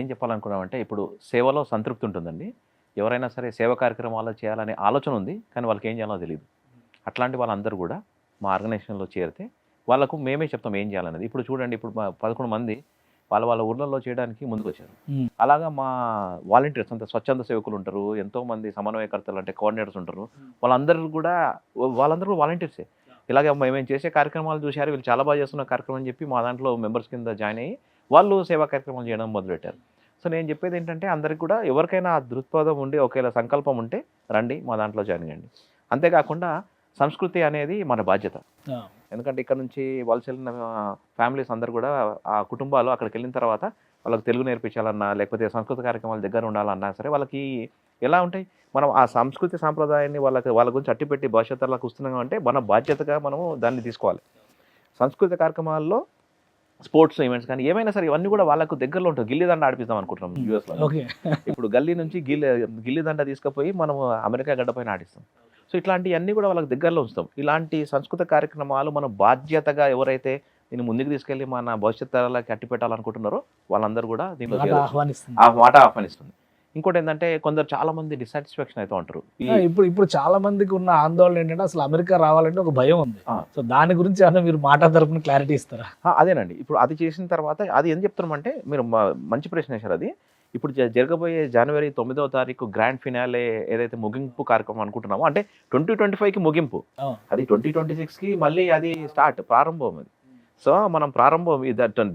Speaker 2: ఏం చెప్పాలనుకున్నామంటే, ఇప్పుడు సేవలో సంతృప్తి ఉంటుందండి. ఎవరైనా సరే సేవా కార్యక్రమాలు చేయాలనే ఆలోచన ఉంది, కానీ వాళ్ళకి ఏం చేయాలో తెలియదు. అట్లాంటి వాళ్ళందరూ కూడా మా ఆర్గనైజేషన్లో చేరితే వాళ్ళకు మేమే చెప్తాం ఏం చేయాలనేది. ఇప్పుడు చూడండి, ఇప్పుడు 11 మంది వాళ్ళ ఊర్లలో చేయడానికి ముందుకు వచ్చారు.
Speaker 1: Hmm.
Speaker 2: అలాగా మా వాలంటీర్స్ అంతా స్వచ్ఛంద సేవకులు ఉంటారు, ఎంతోమంది సమన్వయకర్తలు అంటే కోఆర్డినేటర్స్ ఉంటారు, వాళ్ళందరూ కూడా వాలంటీర్సే. ఇలాగే మేము చేసే కార్యక్రమాలు చూశారు, వీళ్ళు చాలా బాగా చేస్తున్న కార్యక్రమం అని చెప్పి మా దాంట్లో మెంబర్స్ కింద జాయిన్ అయ్యి వాళ్ళు సేవా కార్యక్రమాలు చేయడం మొదలుపెట్టారు. సో నేను చెప్పేది ఏంటంటే అందరికి కూడా ఎవరికైనా ఆ దృక్పథం ఉండి ఒకేలా సంకల్పం ఉంటే రండి మా దాంట్లో జాయిన్ అయ్యండి. అంతేకాకుండా సంస్కృతి అనేది మన బాధ్యత. ఎందుకంటే ఇక్కడ నుంచి వలస వెళ్ళిన ఫ్యామిలీస్ అందరు కూడా ఆ కుటుంబాలు అక్కడికి వెళ్ళిన తర్వాత వాళ్ళకి తెలుగు నేర్పించాలన్నా లేకపోతే సంస్కృత కార్యక్రమాల దగ్గర ఉండాలన్నా సరే వాళ్ళకి ఎలా ఉంటాయి, మనం ఆ సంస్కృతి సాంప్రదాయాన్ని వాళ్ళ గురించి అట్టిపెట్టి భవిష్యత్తులకు వస్తున్నాం అంటే మన బాధ్యతగా మనము దాన్ని తీసుకోవాలి. సంస్కృతి కార్యక్రమాల్లో స్పోర్ట్స్ ఈవెంట్స్ కానీ ఏమైనా సరే ఇవన్నీ కూడా వాళ్ళకు దగ్గరలో ఉంటుంది. గిల్లిదండ ఆడిపిస్తాం అనుకుంటున్నాం యూఎస్లో. ఇప్పుడు గల్లీ నుంచి గిల్లిదండ తీసుకుపోయి మనం అమెరికా గడ్డపైన ఆడిస్తాం. సో ఇట్లాంటివన్నీ కూడా వాళ్ళకి దగ్గరలో ఉంచుతాం. ఇలాంటి సంస్కృత కార్యక్రమాలు మనం బాధ్యతగా ఎవరైతే దీన్ని ముందుకు తీసుకెళ్ళి మన భవిష్యత్ తరాలకి అట్టి పెట్టాలనుకుంటున్నారో వాళ్ళందరూ కూడా దీనిలో ఆ మాట ఆహ్వానిస్తుంది. ఇంకోటి ఏంటంటే కొందరు చాలా మంది డిసాటిస్ఫాక్షన్ అయితే ఉంటారు.
Speaker 1: ఇప్పుడు చాలా మందికి ఉన్న ఆందోళన ఏంటంటే అసలు అమెరికా రావాలంటే ఒక భయం ఉంది. సో దాని గురించి అన్న మీరు మాట తరపున క్లారిటీ ఇస్తారా?
Speaker 2: అదేనండి, ఇప్పుడు అది చేసిన తర్వాత అది ఏం చెప్తున్నామంటే మీరు మంచి ప్రశ్న వేశారు. అది ఇప్పుడు జరగబోయే జనవరి 9వ తారీఖు గ్రాండ్ ఫినాలే ఏదైతే ముగింపు కార్యక్రమం అనుకుంటున్నామో, అంటే 2025కి ముగింపు, అది 2026కి మళ్ళీ అది ప్రారంభం. అది సో మనం ప్రారంభం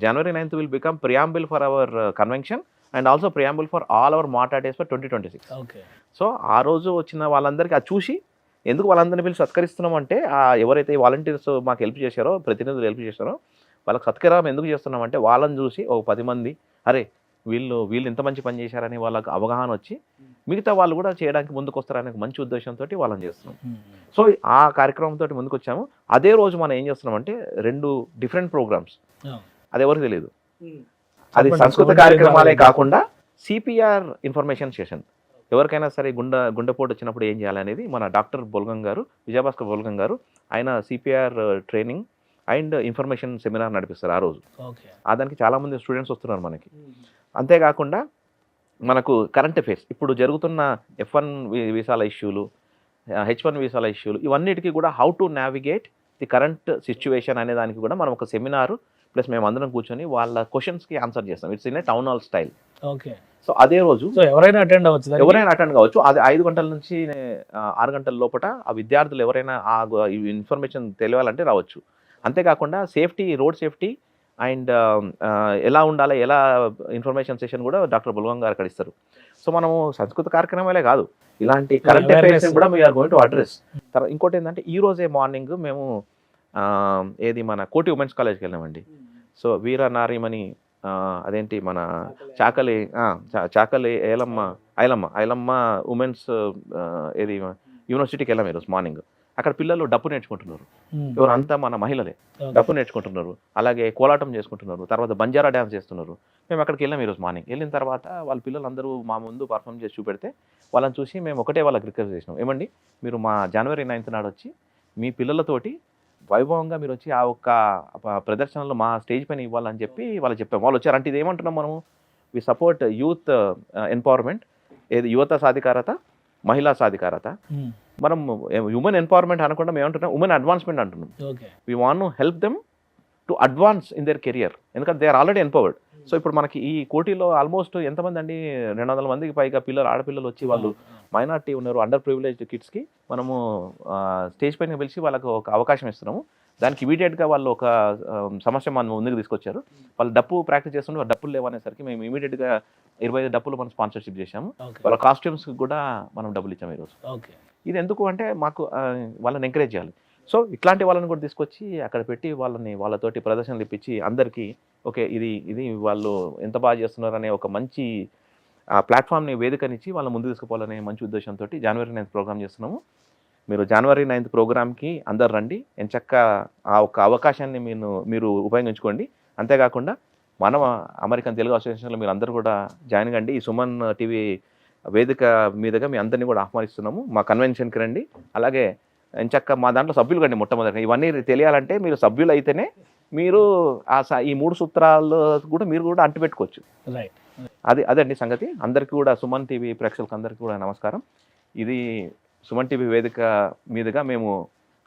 Speaker 2: January 9th will become preamble for hour convention and also preamble for all our మాటా డేస్ ఫర్ 2026. సో ఆ రోజు వచ్చిన వాళ్ళందరికీ అది చూసి ఎందుకు వాళ్ళందరినీ పిలిచి సత్కరిస్తున్నాం అంటే ఎవరైతే వాలంటీర్స్ మాకు హెల్ప్ చేశారో, ప్రతినిధులు హెల్ప్ చేశారో వాళ్ళకి సత్కారం ఎందుకు చేస్తున్నాం అంటే వాళ్ళని చూసి ఒక 10 మంది అరే వీళ్ళు ఇంత మంచి పని చేశారని వాళ్ళకి అవగాహన వచ్చి మిగతా వాళ్ళు కూడా చేయడానికి ముందుకు వస్తారనే మంచి ఉద్దేశంతో వాళ్ళని చేస్తున్నాం. సో ఆ కార్యక్రమంతో ముందుకు వచ్చాము. అదే రోజు మనం ఏం చేస్తున్నామంటే 2 డిఫరెంట్ ప్రోగ్రామ్స్, అది ఎవరికి తెలియదు, అది సంస్కృత కార్యక్రమాలే కాకుండా సిపిఆర్ ఇన్ఫర్మేషన్ సెషన్. ఎవరికైనా సరే గుండెపోటు వచ్చినప్పుడు ఏం చేయాలనేది మన డాక్టర్ బొల్గం గారు, విజయభాస్కర్ బొల్గం గారు, ఆయన CPR training and information seminar నడిపిస్తారు ఆ రోజు. దానికి చాలామంది స్టూడెంట్స్ వస్తున్నారు మనకి. అంతేకాకుండా మనకు కరెంట్ అఫైర్స్, ఇప్పుడు జరుగుతున్న F1 వీసాల ఇష్యూలు, H1 వీసాల ఇష్యూలు, ఇవన్నిటికీ కూడా how to navigate the current situation అనే దానికి కూడా మనం ఒక సెమినారు ప్లస్ మేము అందరం కూర్చొని వాళ్ళ క్వశ్చన్స్కి ఆన్సర్ చేస్తాం. It's in a town hall style. So అదే రోజు
Speaker 1: ఎవరైనా అటెండ్
Speaker 2: కావచ్చు. అది 5 గంటల నుంచి 6 గంటల లోపల ఆ విద్యార్థులు ఎవరైనా ఆ ఇన్ఫర్మేషన్ తెలియాలంటే రావచ్చు. అంతేకాకుండా సేఫ్టీ, రోడ్ సేఫ్టీ అండ్ ఎలా ఉండాలి, ఎలా ఇన్ఫర్మేషన్ సెషన్ కూడా డాక్టర్ బుల్గం గారు అక్కడ ఇస్తారు. సో మనము సంస్కృత కార్యక్రమాలే కాదు, ఇలాంటి కరెంట్ అఫైర్స్ కూడా వీఆర్ గోయింగ్ టు అడ్రస్. ఇంకోటి ఏంటంటే ఈ రోజే మార్నింగ్ మేము ఏది మన కోటి ఉమెన్స్ కాలేజ్కి వెళ్ళామండి. సో వీర నారీమణి అదేంటి మన చాకలి ఐలమ్మ ఉమెన్స్ ఏది యూనివర్సిటీకి వెళ్ళాము ఈరోజు మార్నింగ్. అక్కడ పిల్లలు డప్పు నేర్చుకుంటున్నారు, ఎవరంతా మన మహిళలే డప్పు నేర్చుకుంటున్నారు, అలాగే కోలాటం చేసుకుంటున్నారు, తర్వాత బంజారా డ్యాన్స్ చేస్తున్నారు. మేము అక్కడికి వెళ్ళాం ఈరోజు మార్నింగ్. వెళ్ళిన తర్వాత వాళ్ళ పిల్లలందరూ మా ముందు పర్ఫామ్ చేసి చూపెడితే వాళ్ళని చూసి మేము ఒకటే వాళ్ళకి రిక్వెస్ట్ చేసినాం, ఏమండి మీరు మా January 9th నాడు వచ్చి మీ పిల్లలతోటి వైభవంగా మీరు వచ్చి ఆ ఒక్క ప్రదర్శనలో మా స్టేజ్ పైన ఇవ్వాలని చెప్పి వాళ్ళు చెప్పాము. వాళ్ళు వచ్చారు. అంటే ఇది ఏమంటున్నాం మనము, వి సపోర్ట్ యూత్ ఎంపవర్మెంట్, ఏది యువత సాధికారత, మహిళా సాధికారత. మనం ఉమెన్ ఎంపవర్మెంట్ అనకుండా మేము ఏమంటున్నాం, ఉమెన్ అడ్వాన్స్మెంట్ అంటున్నాం. We want to help them to advance in their career, ఎందుకంటే they are already empowered. So ఇప్పుడు మనకి ఈ కోటిలో ఆల్మోస్ట్ ఎంతమంది అండి, 200 మందికి పైగా ఆడపిల్లలు వచ్చి వాళ్ళు మైనార్టీ ఉన్నారు, అండర్ ప్రివిలేజ్డ్ కిడ్స్కి మనము స్టేజ్ పైన పిలిచి వాళ్ళకు ఒక అవకాశం ఇస్తున్నాము. దానికి ఇమీడియట్గా వాళ్ళు ఒక సమస్య మన ముందుకు తీసుకొచ్చారు. వాళ్ళు డప్పు ప్రాక్టీస్ చేస్తుంటే వాళ్ళు డప్పులు లేవనేసరికి మేము ఇమీడియట్గా 25 డప్పులు మనం స్పాన్సర్షిప్ చేశాము. వాళ్ళ కాస్ట్యూమ్స్కి కూడా మనం డబ్బులు ఇచ్చాము ఈరోజు. ఇది ఎందుకు అంటే మాకు వాళ్ళని ఎంకరేజ్ చేయాలి. సో ఇట్లాంటి వాళ్ళని కూడా తీసుకొచ్చి అక్కడ పెట్టి వాళ్ళతోటి ప్రదర్శనలు ఇప్పించి అందరికీ ఓకే ఇది వాళ్ళు ఎంత బాగా చేస్తున్నారు అనే ఒక మంచి ప్లాట్ఫామ్ని వేదికనిచ్చి వాళ్ళ ముందు తీసుకుపోవాలనే మంచి ఉద్దేశంతో January 9th ప్రోగ్రామ్ చేస్తున్నాము. మీరు January 9th ప్రోగ్రామ్కి అందరు రండి, ఎంచక్కా ఆ ఒక్క అవకాశాన్ని మీరు ఉపయోగించుకోండి. అంతేకాకుండా మనం అమెరికన్ తెలుగు అసోసియేషన్లో మీరు అందరూ కూడా జాయిన్ కండి. ఈ సుమన్ టీవీ వేదిక మీదుగా మీ అందరినీ కూడా ఆహ్వానిస్తున్నాము. మా కన్వెన్షన్కి రండి. అలాగే ఎంచక్క మా దాంట్లో సభ్యులు కండి. మొట్టమొదటిగా ఇవన్నీ తెలియాలంటే మీరు సభ్యులు అయితేనే మీరు ఈ 3 సూత్రాలు కూడా మీరు కూడా అంటిపెట్టుకోవచ్చు. అదండి సంగతి. అందరికీ కూడా సుమన్ టీవీ ప్రేక్షకులకు అందరికీ కూడా నమస్కారం. ఇది సుమన్ టీవీ వేదిక మీదుగా మేము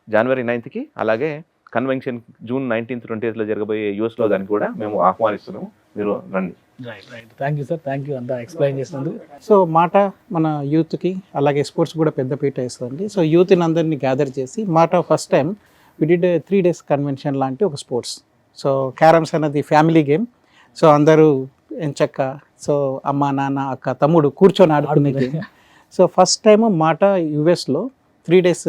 Speaker 2: January 9th అలాగే కన్వెన్షన్ June 19th 20th జరగబోయే యూఎస్లో దానికి కూడా మేము ఆహ్వానిస్తున్నాము. మీరు రండి.
Speaker 1: Right thank you sir, thank you అంతా ఎక్స్ప్లెయిన్ చేసినందుకు.
Speaker 3: సో మాట మన యూత్కి అలాగే స్పోర్ట్స్ కూడా పెద్ద పీట వేస్తుందండి. సో యూత్ని అందరినీ గ్యాదర్ చేసి MATA first time we did 3 days convention లాంటి ఒక స్పోర్ట్స్. సో క్యారమ్స్ అనేది ఫ్యామిలీ గేమ్. సో అందరూ ఎంచక్క సో అమ్మ నాన్న అక్క తమ్ముడు కూర్చొని ఆడుకునే గేమ్. సో ఫస్ట్ టైం మాట యుఎస్లో 3 days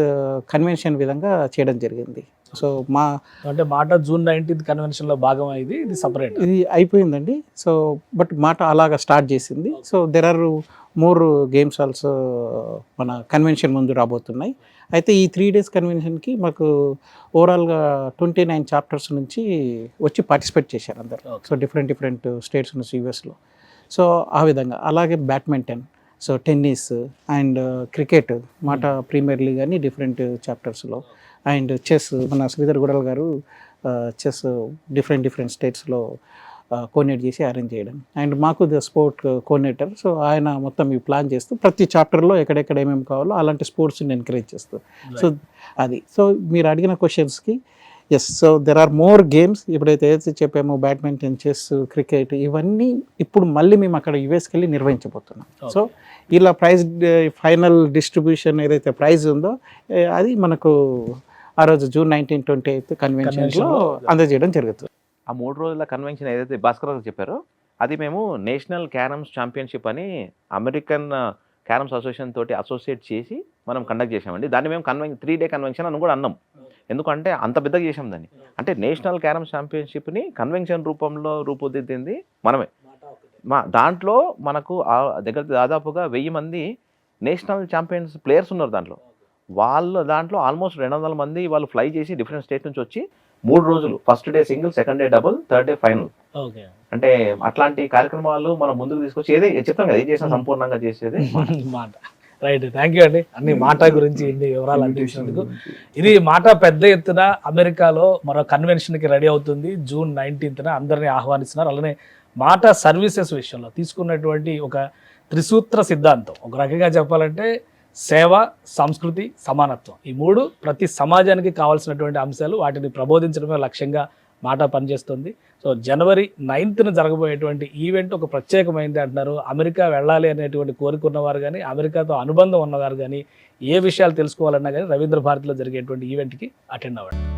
Speaker 3: కన్వెన్షన్ విధంగా చేయడం జరిగింది. సో మా
Speaker 1: అంటే మాట June 19th కన్వెన్షన్లో భాగం అయింది, ఇది సపరేట్.
Speaker 3: ఇది అయిపోయిందండి. సో బట్ మాట అలాగా స్టార్ట్ చేసింది. So there are more games also మన కన్వెన్షన్ ముందు రాబోతున్నాయి. అయితే ఈ 3 days కన్వెన్షన్కి మాకు ఓవరాల్గా 29 చాప్టర్స్ నుంచి వచ్చి పార్టిసిపేట్ చేశారు అందరు. సో డిఫరెంట్ స్టేట్స్ నుంచి యూఎస్లో. సో ఆ విధంగా అలాగే badminton, so tennis and cricket మాట ప్రీమియర్ లీగ్ అని డిఫరెంట్ చాప్టర్స్లో, అండ్ చెస్ మన శ్రీధర్ గుడల్ గారు చెస్ డిఫరెంట్ స్టేట్స్లో కోఆర్డినేట్ చేసి అరేంజ్ చేయడం, అండ్ మాకు ద స్పోర్ట్ కోఆర్డినేటర్. సో ఆయన మొత్తం ఈ ప్లాన్ చేస్తూ ప్రతి చాప్టర్లో ఎక్కడెక్కడ ఏమేమి కావాలో అలాంటి స్పోర్ట్స్ని ఎంకరేజ్ చేస్తూ. సో అది సో మీరు అడిగిన క్వశ్చన్స్కి yes. So there are more games. ఇప్పుడైతే ఏదైతే చెప్పామో బ్యాడ్మింటన్, చెస్, క్రికెట్ ఇవన్నీ ఇప్పుడు మళ్ళీ మేము అక్కడ యుఎస్కి వెళ్ళి నిర్వహించబోతున్నాం. సో ఇలా ప్రైజ్ ఫైనల్ డిస్ట్రిబ్యూషన్ ఏదైతే ప్రైజ్ ఉందో అది మనకు ఆ రోజు June 19, 28 కన్వెన్షన్లో అందజేయడం జరుగుతుంది.
Speaker 2: ఆ 3 రోజుల కన్వెన్షన్ ఏదైతే భాస్కర్ గారు చెప్పారో అది మేము నేషనల్ క్యారమ్స్ ఛాంపియన్షిప్ అని అమెరికన్ క్యారమ్స్ అసోసియేషన్ తోటి అసోసియేట్ చేసి మనం కండక్ట్ చేసామండి. దాన్ని మేము 3 day కన్వెన్షన్ అని కూడా అన్నాం. ఎందుకంటే అంత పెద్దగా చేసాం దాన్ని. అంటే నేషనల్ క్యారమ్స్ ఛాంపియన్షిప్ని కన్వెన్షన్ రూపంలో రూపుదిద్దింది మనమే. దాంట్లో మనకు దగ్గర దాదాపుగా 1000 మంది నేషనల్ ఛాంపియన్స్ ప్లేయర్స్ ఉన్నారు దాంట్లో. దాంట్లో ఆల్మోస్ట్ 200 మంది వాళ్ళు ఫ్లై చేసి డిఫరెంట్ స్టేట్ నుంచి వచ్చి 3 రోజులు, first day single, second day double, third day final. అంటే అట్లాంటి కార్యక్రమాలు మనం ముందుకు తీసుకొచ్చి ఏదే చెప్తాం కదా, ఏం చేసినా సంపూర్ణంగా చేసేది
Speaker 1: మాట. రైట్ థ్యాంక్ యూ అండి, అన్ని మాట గురించి ఇన్ని వివరాలు అందించినందుకు. ఇది మాట పెద్ద ఎత్తున అమెరికాలో మరో కన్వెన్షన్కి రెడీ అవుతుంది. June 19th అందరినీ ఆహ్వానిస్తున్నారు. అలానే మాట సర్వీసెస్ విషయంలో తీసుకున్నటువంటి ఒక త్రిసూత్ర సిద్ధాంతం, ఒక రకంగా చెప్పాలంటే సేవ, సంస్కృతి, సమానత్వం, ఈ 3 ప్రతి సమాజానికి కావాల్సినటువంటి అంశాలు, వాటిని ప్రబోధించడమే లక్ష్యంగా మాట పనిచేస్తుంది. సో January 9th జరగబోయేటువంటి ఈవెంట్ ఒక ప్రత్యేకమైనది అంటున్నారు. అమెరికా వెళ్ళాలి అనేటువంటి కోరిక ఉన్నవారు కానీ, అమెరికాతో అనుబంధం ఉన్నవారు కానీ, ఏ విషయాలు తెలుసుకోవాలన్నా కానీ రవీంద్ర భారతిలో జరిగేటువంటి ఈవెంట్కి అటెండ్ అవ్వండి.